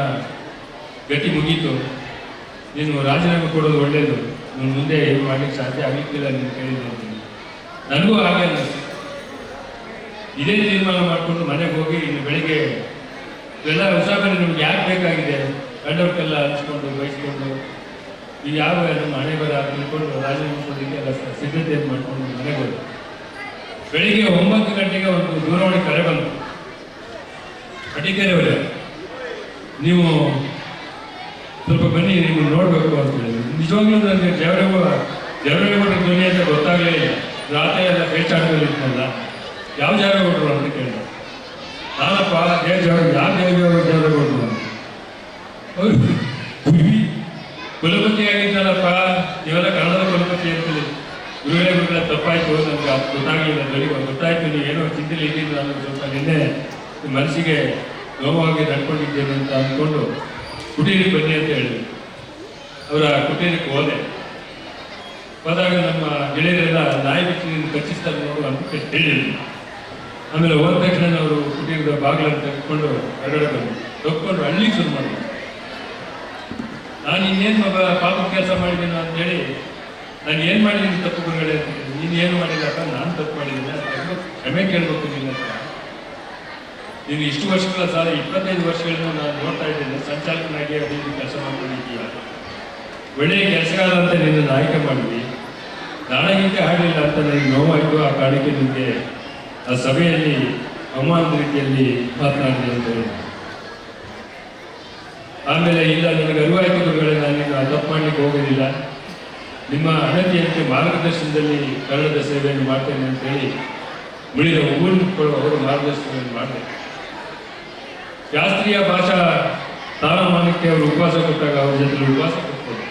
ಗತಿ ಮುಗೀತು, ನೀನು ರಾಜೀನಾಮೆ ಕೊಡೋದು ಒಳ್ಳೆಯದು, ನೀನು ಮುಂದೆ ಏನು ಮಾಡಲಿಕ್ಕೆ ಸಾಧ್ಯ ಆಗಲಿಕ್ಕಿಲ್ಲ ನೀನು ಕೇಳಿದ್ದೀನಿ. ನನಗೂ ಹಾಗೆ ಅನ್ನಿಸ್ತು. ಇದೇ ತೀರ್ಮಾನ ಮಾಡಿಕೊಂಡು ಮನೆಗೆ ಹೋಗಿ ಇನ್ನು ಬೆಳಿಗ್ಗೆ ಎಲ್ಲ ಹೊಸಬರಿ ನಿಮ್ಗೆ ಯಾಕೆ ಬೇಕಾಗಿದೆ ಕಂಡವ್ರಿಗೆಲ್ಲ ಹಂಚ್ಕೊಂಡು ಬಯಸ್ಕೊಂಡು ಈಗ ಯಾವ ನಮ್ಮ ಹಣೆ ಬರ ತಿಳ್ಕೊಂಡು ರಾಜೀನಾಮೆ ಕೊಡಲಿಕ್ಕೆ ಎಲ್ಲ ಸಿದ್ಧತೆಯನ್ನು ಮಾಡಿಕೊಂಡು ಮನೆಗೆ ಹೋಗಿ ಬೆಳಿಗ್ಗೆ 9 ಗಂಟೆಗೆ ಒಂದು ದೂರವಾಣಿ ಕರೆ ಬಂತು. ಅಟಿಕೆರೆಯವರೇ, ನೀವು ಸ್ವಲ್ಪ ಬನ್ನಿ, ನೀವು ನೋಡಬೇಕು ಅಂತ ಹೇಳಿದ್ರು. ನಿಜವಾಗ್ಲೂ ನನಗೆ ಜವರೇಗೌಡರ ಧ್ವನಿ ಅಂತ ಗೊತ್ತಾಗಲೇ ಇಲ್ಲ. ರಾತ್ರಿ ಎಲ್ಲ ಬೇಚಾಟದಲ್ಲಿ ಇರ್ತಲ್ಲ, ಯಾವ ಜವರೇಗೌಡರು ಅಂತ ಕೇಳಿದೆ. ನಾನಪ್ಪ ಯಾವ ಜವರೇಗೌಡರು ಅಂತ. ಅವರು ಕುಲಪತಿ ಆಗಿದ್ದಾನಪ್ಪ, ನೀವೆಲ್ಲ ಕನ್ನಡದ ಕುಲಪತಿ ಅಂತೇಳಿ ಗುರುಗಳ ತಪ್ಪಾಯ್ತು, ನನಗೆ ಗೊತ್ತಾಗಲಿಲ್ಲ. ಬೆಳಿಗ್ಗೆ ಗೊತ್ತಾಯ್ತು ನೀವು ಏನೋ ಚಿಂತೆಲಿ ಇದ್ದಿದ್ದು, ನಾನು ಸ್ವಲ್ಪ ನಿನ್ನೆ ಮನಸ್ಸಿಗೆ ನೋವಾಗಿ ನಡ್ಕೊಂಡಿದ್ದೇನೆ ಅಂತ ಅಂದ್ಕೊಂಡು ಕುಟೀರಿಗೆ ಬನ್ನಿ ಅಂತ ಹೇಳಿದ್ರು. ಅವರ ಕುಟೀರಕ್ಕೆ ಹೋದಾಗ ನಮ್ಮ ಗೆಳೆಯರೆಲ್ಲ ನಾಯಿ ಬಿಚ್ಚಿ ಖಚಿಸ್ತಾರೆ ನೋಡು ಅಂತ ಹೇಳಿದ್ರು. ಆಮೇಲೆ ಹೋದ ತಕ್ಷಣ ಅವರು ಕುಟೀರದ ಬಾಗಿಲನ್ನು ತೆಗೆದುಕೊಂಡು ಹೊರಗಡೆ ಬಂದು ತಗೊಂಡು ಅಳ್ಳಿಗೆ ಶುರು ಮಾಡಿದ್ರು. ನಾನು ಇನ್ನೇನು ಪಾಪ ಕೆಲಸ ಮಾಡಿದ್ದೀನಿ ಅಂತೇಳಿ, ನಾನು ಏನು ಮಾಡಿದ್ದೀನಿ ತಪ್ಪು ಗುರುಗಳೇ ಅಂತ ಹೇಳಿ. ನೀನು ಏನು ಮಾಡಿಲ್ಲಪ್ಪ, ನಾನು ತಪ್ಪು ಮಾಡಿದ್ದೀನಿ, ಕ್ಷಮೆ ಕೇಳಬೇಕು ನಿನ್ನ ಹತ್ರ. ನೀನು ಇಷ್ಟು ವರ್ಷಗಳ ಸಾಲ 25 ವರ್ಷಗಳನ್ನು ನಾನು ನೋಡ್ತಾ ಇದ್ದೇನೆ, ಸಂಚಾಲಕನಾಗಿ ಅಭಿವೃದ್ಧಿ ಕೆಲಸ ಮಾಡ್ಕೊಂಡಿದ್ದೀಯ, ಒಳ್ಳೆಯ ಕೆಲಸಗಾರ ಅಂತ ನಿನ್ನನ್ನು ಆಯ್ಕೆ ಮಾಡಿದ್ವಿ. ನಾಡಗೀತೆ ಹಾಡಲಿಲ್ಲ ಅಂತ ನನಗೆ ನೋವಾಯಿತು. ಆ ಕಾರಣಕ್ಕೆ ನಿಮಗೆ ಆ ಸಭೆಯಲ್ಲಿ ಅವಮಾನದ ರೀತಿಯಲ್ಲಿ ಮಾತನಾಡಿದೆ ಅಂತ ಹೇಳಿ. ಆಮೇಲೆ ಇಲ್ಲ, ನನಗೆ ಅರಿವಾಯ್ತು ಗುರುಗಳೇ, ನಾನು ತಪ್ಪು ಮಾಡಲಿಕ್ಕೆ ಹೋಗೋದಿಲ್ಲ, ನಿಮ್ಮ ಅಣತಿಯಂತೆ ಮಾರ್ಗದರ್ಶನದಲ್ಲಿ ಕನ್ನಡದ ಸೇವೆಯನ್ನು ಮಾಡ್ತೇನೆ ಅಂತೇಳಿ ಉಳಿದ ಊರಿಕೊಳ್ಳುವ ಅವರು ಮಾರ್ಗದರ್ಶನವನ್ನು ಮಾಡಿದೆ. ಶಾಸ್ತ್ರೀಯ ಭಾಷಾ ಸ್ಥಾನಮಾನಕ್ಕೆ ಅವರು ಉಪವಾಸ ಕೊಟ್ಟಾಗ ಅವ್ರ ಜೊತೆ ಉಪವಾಸ ಕೊಡ್ತಾರೆ.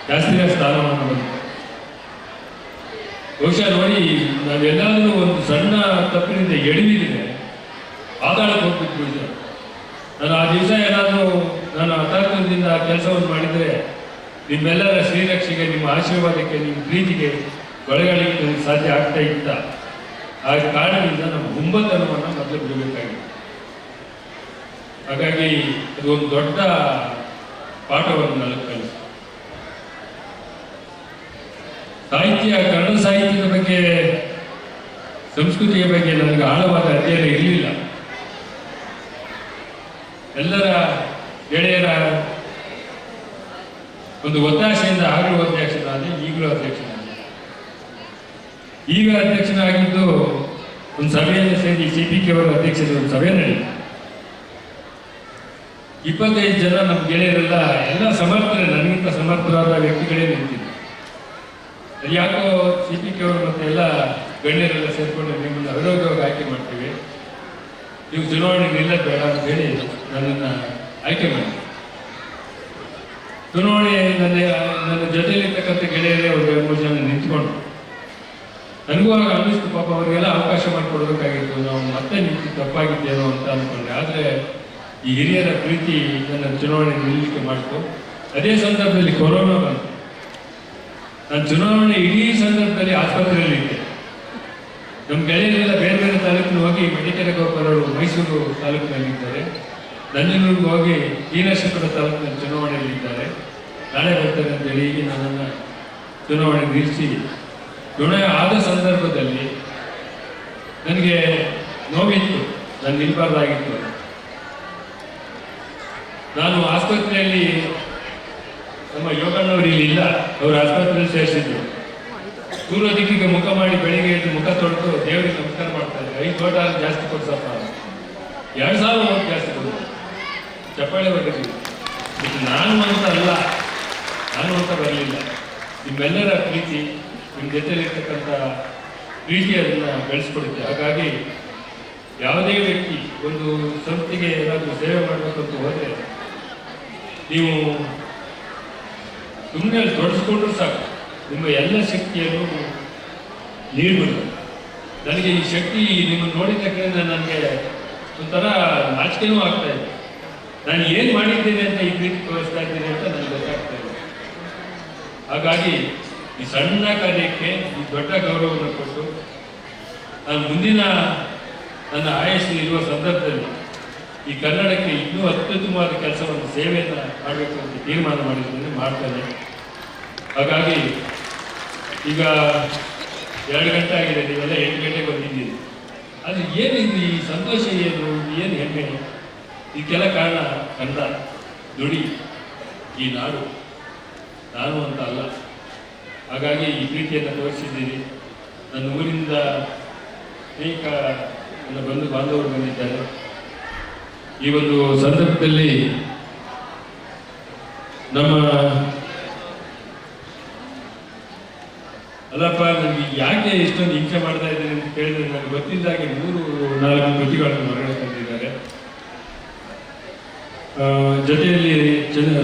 ಶಾಸ್ತ್ರೀಯ ಸ್ಥಾನಮಾನ ಬಂತು. ಬಹುಶಃ ನೋಡಿ, ನಾವೆಲ್ಲಾದರೂ ಒಂದು ಸಣ್ಣ ತಪ್ಪಿನಿಂದ ಎಡವಿದ್ರೆ ಆದಾಳಕ್ಕೆ ಹೋಗ್ಬಿಟ್ಟು ನಾನು ಆ ದಿವಸ ಏನಾದರೂ ನಾನು ಅತಾತ್ಮದಿಂದ ಕೆಲಸವನ್ನು ಮಾಡಿದರೆ ನಿಮ್ಮೆಲ್ಲರ ಶ್ರೀರಕ್ಷೆಗೆ, ನಿಮ್ಮ ಆಶೀರ್ವಾದಕ್ಕೆ, ನಿಮ್ಮ ಪ್ರೀತಿಗೆ ಒಳಗಾಡಲಿಕ್ಕೆ ನನಗೆ ಸಾಧ್ಯ ಆಗ್ತಾ ಇತ್ತ. ಆ ಕಾರಣದಿಂದ ನಮ್ಮ ಹುಂಬತನವನ್ನು ಮೊದಲು ಬಿಡಬೇಕಾಗಿದೆ. ಹಾಗಾಗಿ ಅದು ಒಂದು ದೊಡ್ಡ ಪಾಠವನ್ನು ನನಗೆ ಕಲಿಸಿತು. ಸಾಹಿತ್ಯ, ಕನ್ನಡ ಸಾಹಿತ್ಯದ ಬಗ್ಗೆ, ಸಂಸ್ಕೃತಿಯ ಬಗ್ಗೆ ನನಗೆ ಆಳವಾದ ಅಧ್ಯಯನ ಇರಲಿಲ್ಲ. ಎಲ್ಲರ ಗೆಳೆಯರ ಒಂದು ಒತ್ತಾಸೆಯಿಂದ ಆಗಲೂ ಅಧ್ಯಕ್ಷನಾದೆ, ಈಗಲೂ ಅಧ್ಯಕ್ಷನಾದೆ. ಈಗ ಅಧ್ಯಕ್ಷನಾಗಿದ್ದು ಒಂದು ಸಭೆಯನ್ನು ಸೇರಿ CPK ಅವರ ಅಧ್ಯಕ್ಷತೆ ಒಂದು ಸಭೆ ನಡೆಯಿತು. 25 ಜನ ನಮ್ಮ ಗೆಳೆಯರೆಲ್ಲ ಎಲ್ಲ ಸಮರ್ಥನೆ, ನನಗಿಂತ ಸಮರ್ಥರಾದ ವ್ಯಕ್ತಿಗಳೇ ನಿಂತಿದ್ರು. ಯಾಕೋ CPK ಅವರು ಮತ್ತೆ ಎಲ್ಲ ಗಣ್ಯರೆಲ್ಲ ಸೇರಿಕೊಂಡು ನಿಮ್ಮನ್ನು ಅವಿರೋಧವಾಗಿ ಆಯ್ಕೆ ಮಾಡ್ತೀವಿ, ನೀವು ಚುನಾವಣೆಗೆ ನಿಲ್ಲಕ್ಕೆ ಬೇಡ ಅಂತ ಹೇಳಿ ನನ್ನನ್ನು ಆಯ್ಕೆ ಮಾಡಿ. ಚುನಾವಣೆ ನನ್ನ ಜೊತೆಯಲ್ಲಿರ್ತಕ್ಕಂಥ ಗೆಳೆಯರೇ ಒಂದು 2-3 ಜನ ನಿಂತ್ಕೊಂಡು, ನನಗೂ ಆಗ ಅನ್ನಿಸ್ತು, ಪಾಪ ಅವರಿಗೆಲ್ಲ ಅವಕಾಶ ಮಾಡಿಕೊಡ್ಬೇಕಾಗಿತ್ತು, ನಾವು ಮತ್ತೆ ನಿಂತು ತಪ್ಪಾಗಿದ್ದೇನೋ ಅಂತ ಅಂದ್ಕೊಂಡೆ. ಆದರೆ ಈ ಹಿರಿಯರ ಪ್ರೀತಿ ನನ್ನ ಚುನಾವಣೆ ನಿಲ್ಲಲಿಕ್ಕೆ ಮಾಡಿತು. ಅದೇ ಸಂದರ್ಭದಲ್ಲಿ ಕೊರೋನಾ ಬಂತು. ನಾನು ಚುನಾವಣೆ ಇಡೀ ಸಂದರ್ಭದಲ್ಲಿ ಆಸ್ಪತ್ರೆಯಲ್ಲಿದ್ದೆ. ನಮ್ಮ ಗೆಳೆಯರೆಲ್ಲ ಬೇರೆ ಬೇರೆ ತಾಲೂಕಿನ ಹೋಗಿ ಮೆಡಿಕಲ್ ಗೋಪಾಲರು ಮೈಸೂರು ತಾಲೂಕಿನಲ್ಲಿದ್ದಾರೆ, ನಂಜನೂರಿಗೆ ಹೋಗಿ ಶ್ರೀನರಸೀಪುರ ತಾಲೂಕಿನಲ್ಲಿ ಚುನಾವಣೆಯಲ್ಲಿದ್ದಾರೆ. ನಾಳೆ ಬರ್ತಾರೆ ಅಂತೇಳಿ ಈಗ ನನ್ನನ್ನು ಚುನಾವಣೆ ನಿಲ್ಲಿಸಿ, ಚುನಾವಣೆ ಆದ ಸಂದರ್ಭದಲ್ಲಿ ನನಗೆ ನೋವಿತ್ತು, ನಾನು ನಿಲ್ಬಾರ್ದಾಗಿತ್ತು. ನಾನು ಆಸ್ಪತ್ರೆಯಲ್ಲಿ, ನಮ್ಮ ಯೋಗಣ್ಣವರು ಇಲ್ಲಿ ಇಲ್ಲ, ಅವರು ಆಸ್ಪತ್ರೆಯಲ್ಲಿ ಸೇರಿಸಿದ್ರು. ಪೂರ್ವ ದಿಕ್ಕಿಗೆ ಮುಖ ಮಾಡಿ ಬೆಳಿಗ್ಗೆ ಎದ್ದು ಮುಖ ತೊಳೆದು ದೇವರಿಗೆ ನಮಸ್ಕಾರ ಮಾಡ್ತಾರೆ. 5 ಓಟ ಜಾಸ್ತಿ ಕೊಡ್ಸಪ್ಪ, 2000 ಓಟ್ ಜಾಸ್ತಿ ಕೊಡ್ತಾರೆ, ಚಪ್ಪಾಳೆ ಹೊಡೆದಿದ್ದೀವಿ. ನಾನು ಅಂತ ಅಲ್ಲ, ನಾನು ಅಂತ ಬರಲಿಲ್ಲ. ನಿಮ್ಮೆಲ್ಲರ ಪ್ರೀತಿ, ನಿಮ್ಮ ಜೊತೆಲಿರ್ತಕ್ಕಂಥ ಪ್ರೀತಿ ಅದನ್ನು ಬೆಳೆಸ್ಕೊಡುತ್ತೆ. ಹಾಗಾಗಿ ಯಾವುದೇ ವ್ಯಕ್ತಿ ಒಂದು ಸಂಸ್ಥೆಗೆ ಏನಾದರೂ ಸೇವೆ ಮಾಡಬೇಕಂತ ಹೋದರೆ ನೀವು ಸುಮ್ಮನೆ ತೊಡಸ್ಕೊಂಡ್ರೂ ಸಾಕು, ನಿಮ್ಮ ಎಲ್ಲ ಶಕ್ತಿಯನ್ನು ನೀಡಬಹುದು. ನನಗೆ ಈ ಶಕ್ತಿ ನಿಮ್ಮನ್ನು ನೋಡಿದ ತಕ್ಷಣ ನನಗೆ ಒಂಥರ ನಾಚಿಕೆನೂ ಆಗ್ತಾ ಇದೆ. ನಾನು ಏನು ಮಾಡಿದ್ದೇನೆ ಅಂತ ಈ ಪ್ರೀತಿ ತೋರಿಸ್ತಾ ಇದ್ದೇನೆ ಅಂತ ನನಗೆ ಗೊತ್ತಾಗ್ತಾ ಇದೆ. ಹಾಗಾಗಿ ಈ ಸಣ್ಣ ಕಾರ್ಯಕ್ಕೆ ಈ ದೊಡ್ಡ ಗೌರವವನ್ನು ಕೊಟ್ಟು ನಾನು ಮುಂದಿನ ನನ್ನ ಆಯಸ್ಸು ಇರುವ ಸಂದರ್ಭದಲ್ಲಿ ಈ ಕನ್ನಡಕ್ಕೆ ಇನ್ನೂ ಅತ್ಯುತ್ತಮವಾದ ಕೆಲಸವನ್ನು ಸೇವೆಯನ್ನು ಮಾಡಬೇಕು ಅಂತ ತೀರ್ಮಾನ ಮಾಡಿದ್ದನ್ನು ಮಾಡ್ತಾನೆ. ಹಾಗಾಗಿ ಈಗ 2 ಗಂಟೆ ಆಗಿದೆ, ನೀವೆಲ್ಲ 8 ಗಂಟೆಗೆ ಬಂದಿದ್ದೀರಿ. ಅದು ಏನಿದು ಈ ಸಂತೋಷ, ಏನು ಹೆಮ್ಮೆ, ಇದಕ್ಕೆಲ್ಲ ಕಾರಣ ಕನ್ನಡ ನುಡಿ, ಈ ನಾಡು, ನಾನು ಅಂತ ಅಲ್ಲ. ಹಾಗಾಗಿ ಈ ಪ್ರೀತಿಯನ್ನು ತೋರಿಸಿದ್ದೀರಿ. ನನ್ನ ಊರಿಂದ ಅನೇಕ ನನ್ನ ಬಂಧು ಬಾಂಧವರು ಬಂದಿದ್ದಾರೆ. ಈ ಒಂದು ಸಂದರ್ಭದಲ್ಲಿ ನಮ್ಮ ಅಲ್ಲಪ್ಪ ನನಗೆ ಯಾಕೆ ಇಷ್ಟೊಂದು ಹಿಂಸೆ ಮಾಡ್ತಾ ಇದ್ದೀನಿ ಅಂತ ಕೇಳಿದ್ರೆ ನನಗೆ ಗೊತ್ತಿದ್ದಾಗೆ 3-4 ಕೃತಿಗಳನ್ನು ಹೊರಗಡೆ ತಂದಿದ್ದಾರೆ. ಜೊತೆಯಲ್ಲಿ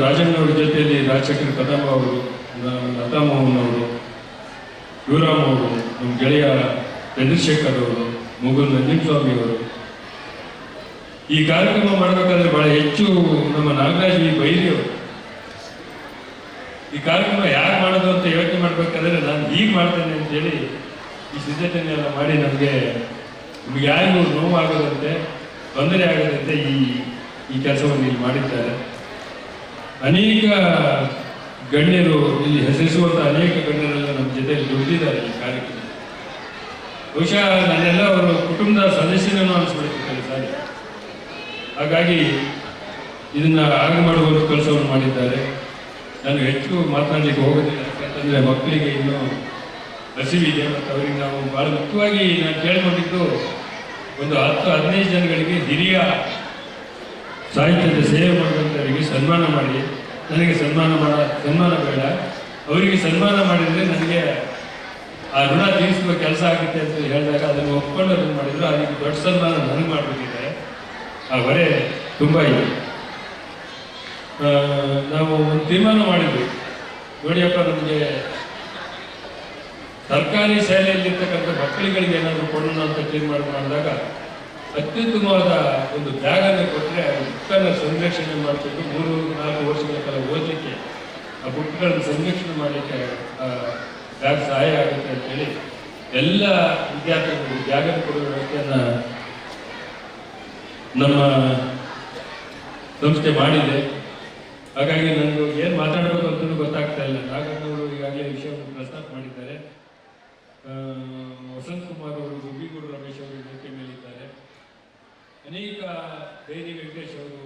ರಾಜಣ್ಣವ್ರ ಜೊತೆಯಲ್ಲಿ ರಾಜಶೇಖರ್ ಕದಂಬ ಅವರು, ಲತಾ ಮೋಹನ್ ಅವರು, ಶಿವರಾಮ್ ಅವರು, ನಮ್ಮ ಗೆಳೆಯ ಚಂದ್ರಶೇಖರ್ ಅವರು, ಮುಗುಲ್ ನಂಜನಸ್ವಾಮಿ ಅವರು. ಈ ಕಾರ್ಯಕ್ರಮ ಮಾಡಬೇಕಾದ್ರೆ ಬಹಳ ಹೆಚ್ಚು ನಮ್ಮ ನಾಗರಾಜ್ ಬೈರಿ ಅವರು ಈ ಕಾರ್ಯಕ್ರಮ ಯಾರು ಮಾಡೋದು ಅಂತ ಯೋಚನೆ ಮಾಡ್ಬೇಕಾದ್ರೆ ನಾನು ಹೀಗೆ ಮಾಡ್ತೇನೆ ಅಂತೇಳಿ ಈ ಸಿದ್ಧತೆಯನ್ನೆಲ್ಲ ಮಾಡಿ ನಮಗೆ ಯಾರಿಗೂ ನೋವಾಗದಂತೆ, ತೊಂದರೆ ಆಗದಂತೆ ಈ ಕೆಲಸವನ್ನು ಇಲ್ಲಿ ಮಾಡಿದ್ದಾರೆ. ಅನೇಕ ಗಣ್ಯರು ಇಲ್ಲಿ ಹೆಸರಿಸುವಂಥ ಅನೇಕ ಗಣ್ಯರೆಲ್ಲ ನಮ್ಮ ಜೊತೆಯಲ್ಲಿ ದುಡ್ಡಿದ್ದಾರೆ ಈ ಕಾರ್ಯಕ್ರಮ. ಬಹುಶಃ ನನ್ನೆಲ್ಲ ಅವರು ಕುಟುಂಬದ ಸದಸ್ಯರನ್ನು ಅನಿಸ್ಬಿಡುತ್ತೆ ಸಾರಿ. ಹಾಗಾಗಿ ಇದನ್ನು ಆಗ ಮಾಡುವಂಥ ಕೆಲಸವನ್ನು ಮಾಡಿದ್ದಾರೆ. ನಾನು ಹೆಚ್ಚು ಮಾತನಾಡಲಿಕ್ಕೆ ಹೋಗೋದಿಲ್ಲ, ಯಾಕಂತಂದರೆ ಮಕ್ಕಳಿಗೆ ಇನ್ನೂ ಹಸಿವಿದೆ. ಮತ್ತು ಅವರಿಗೆ ನಾವು ಭಾಳ ಮುಖ್ಯವಾಗಿ ನಾನು ಕೇಳ್ಕೊಂಡಿದ್ದು ಒಂದು 10-15 ಜನಗಳಿಗೆ ಹಿರಿಯ ಸಾಹಿತ್ಯದ ಸೇವೆ ಮಾಡುವಂಥವರಿಗೆ ಸನ್ಮಾನ ಮಾಡಿ, ನನಗೆ ಸನ್ಮಾನ ಬೇಡ, ಅವರಿಗೆ ಸನ್ಮಾನ ಮಾಡಿದರೆ ನನಗೆ ಆ ಋಣ ತೀರಿಸುವ ಕೆಲಸ ಆಗುತ್ತೆ ಅಂತ ಹೇಳಿದಾಗ ಅದನ್ನು ಒಪ್ಕೊಂಡು ಅದನ್ನು ಮಾಡಿದ್ರು. ಅದಕ್ಕೆ ದೊಡ್ಡ ಸನ್ಮಾನ ನನಗೆ ಮಾಡಬೇಕಿದೆ. ಆ ಹೊರೆ ತುಂಬ ಇದೆ. ನಾವು ಒಂದು ತೀರ್ಮಾನ ಮಾಡಿದ್ವಿ, ನೋಡಿಯಪ್ಪ ನಮಗೆ ಸರ್ಕಾರಿ ಶಾಲೆಯಲ್ಲಿರ್ತಕ್ಕಂಥ ಮಕ್ಕಳುಗಳಿಗೆ ಏನಾದರೂ ಕೊಡೋಣ ಅಂತ ತೀರ್ಮಾನ ಮಾಡಿದಾಗ ಅತ್ಯುತ್ತಮವಾದ ಒಂದು ಬ್ಯಾಗನ್ನು ಕೊಟ್ಟರೆ ಆ ಬುಕ್ಕನ್ನು ಸಂರಕ್ಷಣೆ ಮಾಡಿಕೊಂಡು 3-4 ವರ್ಷಗಳ ಕಾಲ ಓದಲಿಕ್ಕೆ ಆ ಬುಕ್ಗಳನ್ನು ಸಂರಕ್ಷಣೆ ಮಾಡಲಿಕ್ಕೆ ಬ್ಯಾಗ್ ಸಹಾಯ ಆಗುತ್ತೆ ಅಂತೇಳಿ ಎಲ್ಲ ವಿದ್ಯಾರ್ಥಿಗಳು ಬ್ಯಾಗನ್ನು ಕೊಡುವ ವ್ಯವಸ್ಥೆಯನ್ನು ನಮ್ಮ ಸಂಸ್ಥೆ ಮಾಡಿದೆ. ಹಾಗಾಗಿ ನನಗೆ ಏನು ಮಾತಾಡಬೇಕು ಅಂತಲೂ ಗೊತ್ತಾಗ್ತಾ ಇಲ್ಲ. ನಾಗಣ್ಣವರು ಈಗಾಗಲೇ ವಿಷಯವನ್ನು ಪ್ರಸ್ತಾಪ ಮಾಡಿದ್ದಾರೆ. ವಸಂತ್ ಕುಮಾರ್ ಅವರು, ಗುಬ್ಬಿಗೂಡು ರಮೇಶ್ ಅವರು ವೇದಿಕೆ ಮೇಲಿದ್ದಾರೆ. ಅನೇಕ ಬೇರೆ ವೆಂಕಟೇಶ್ ಅವರು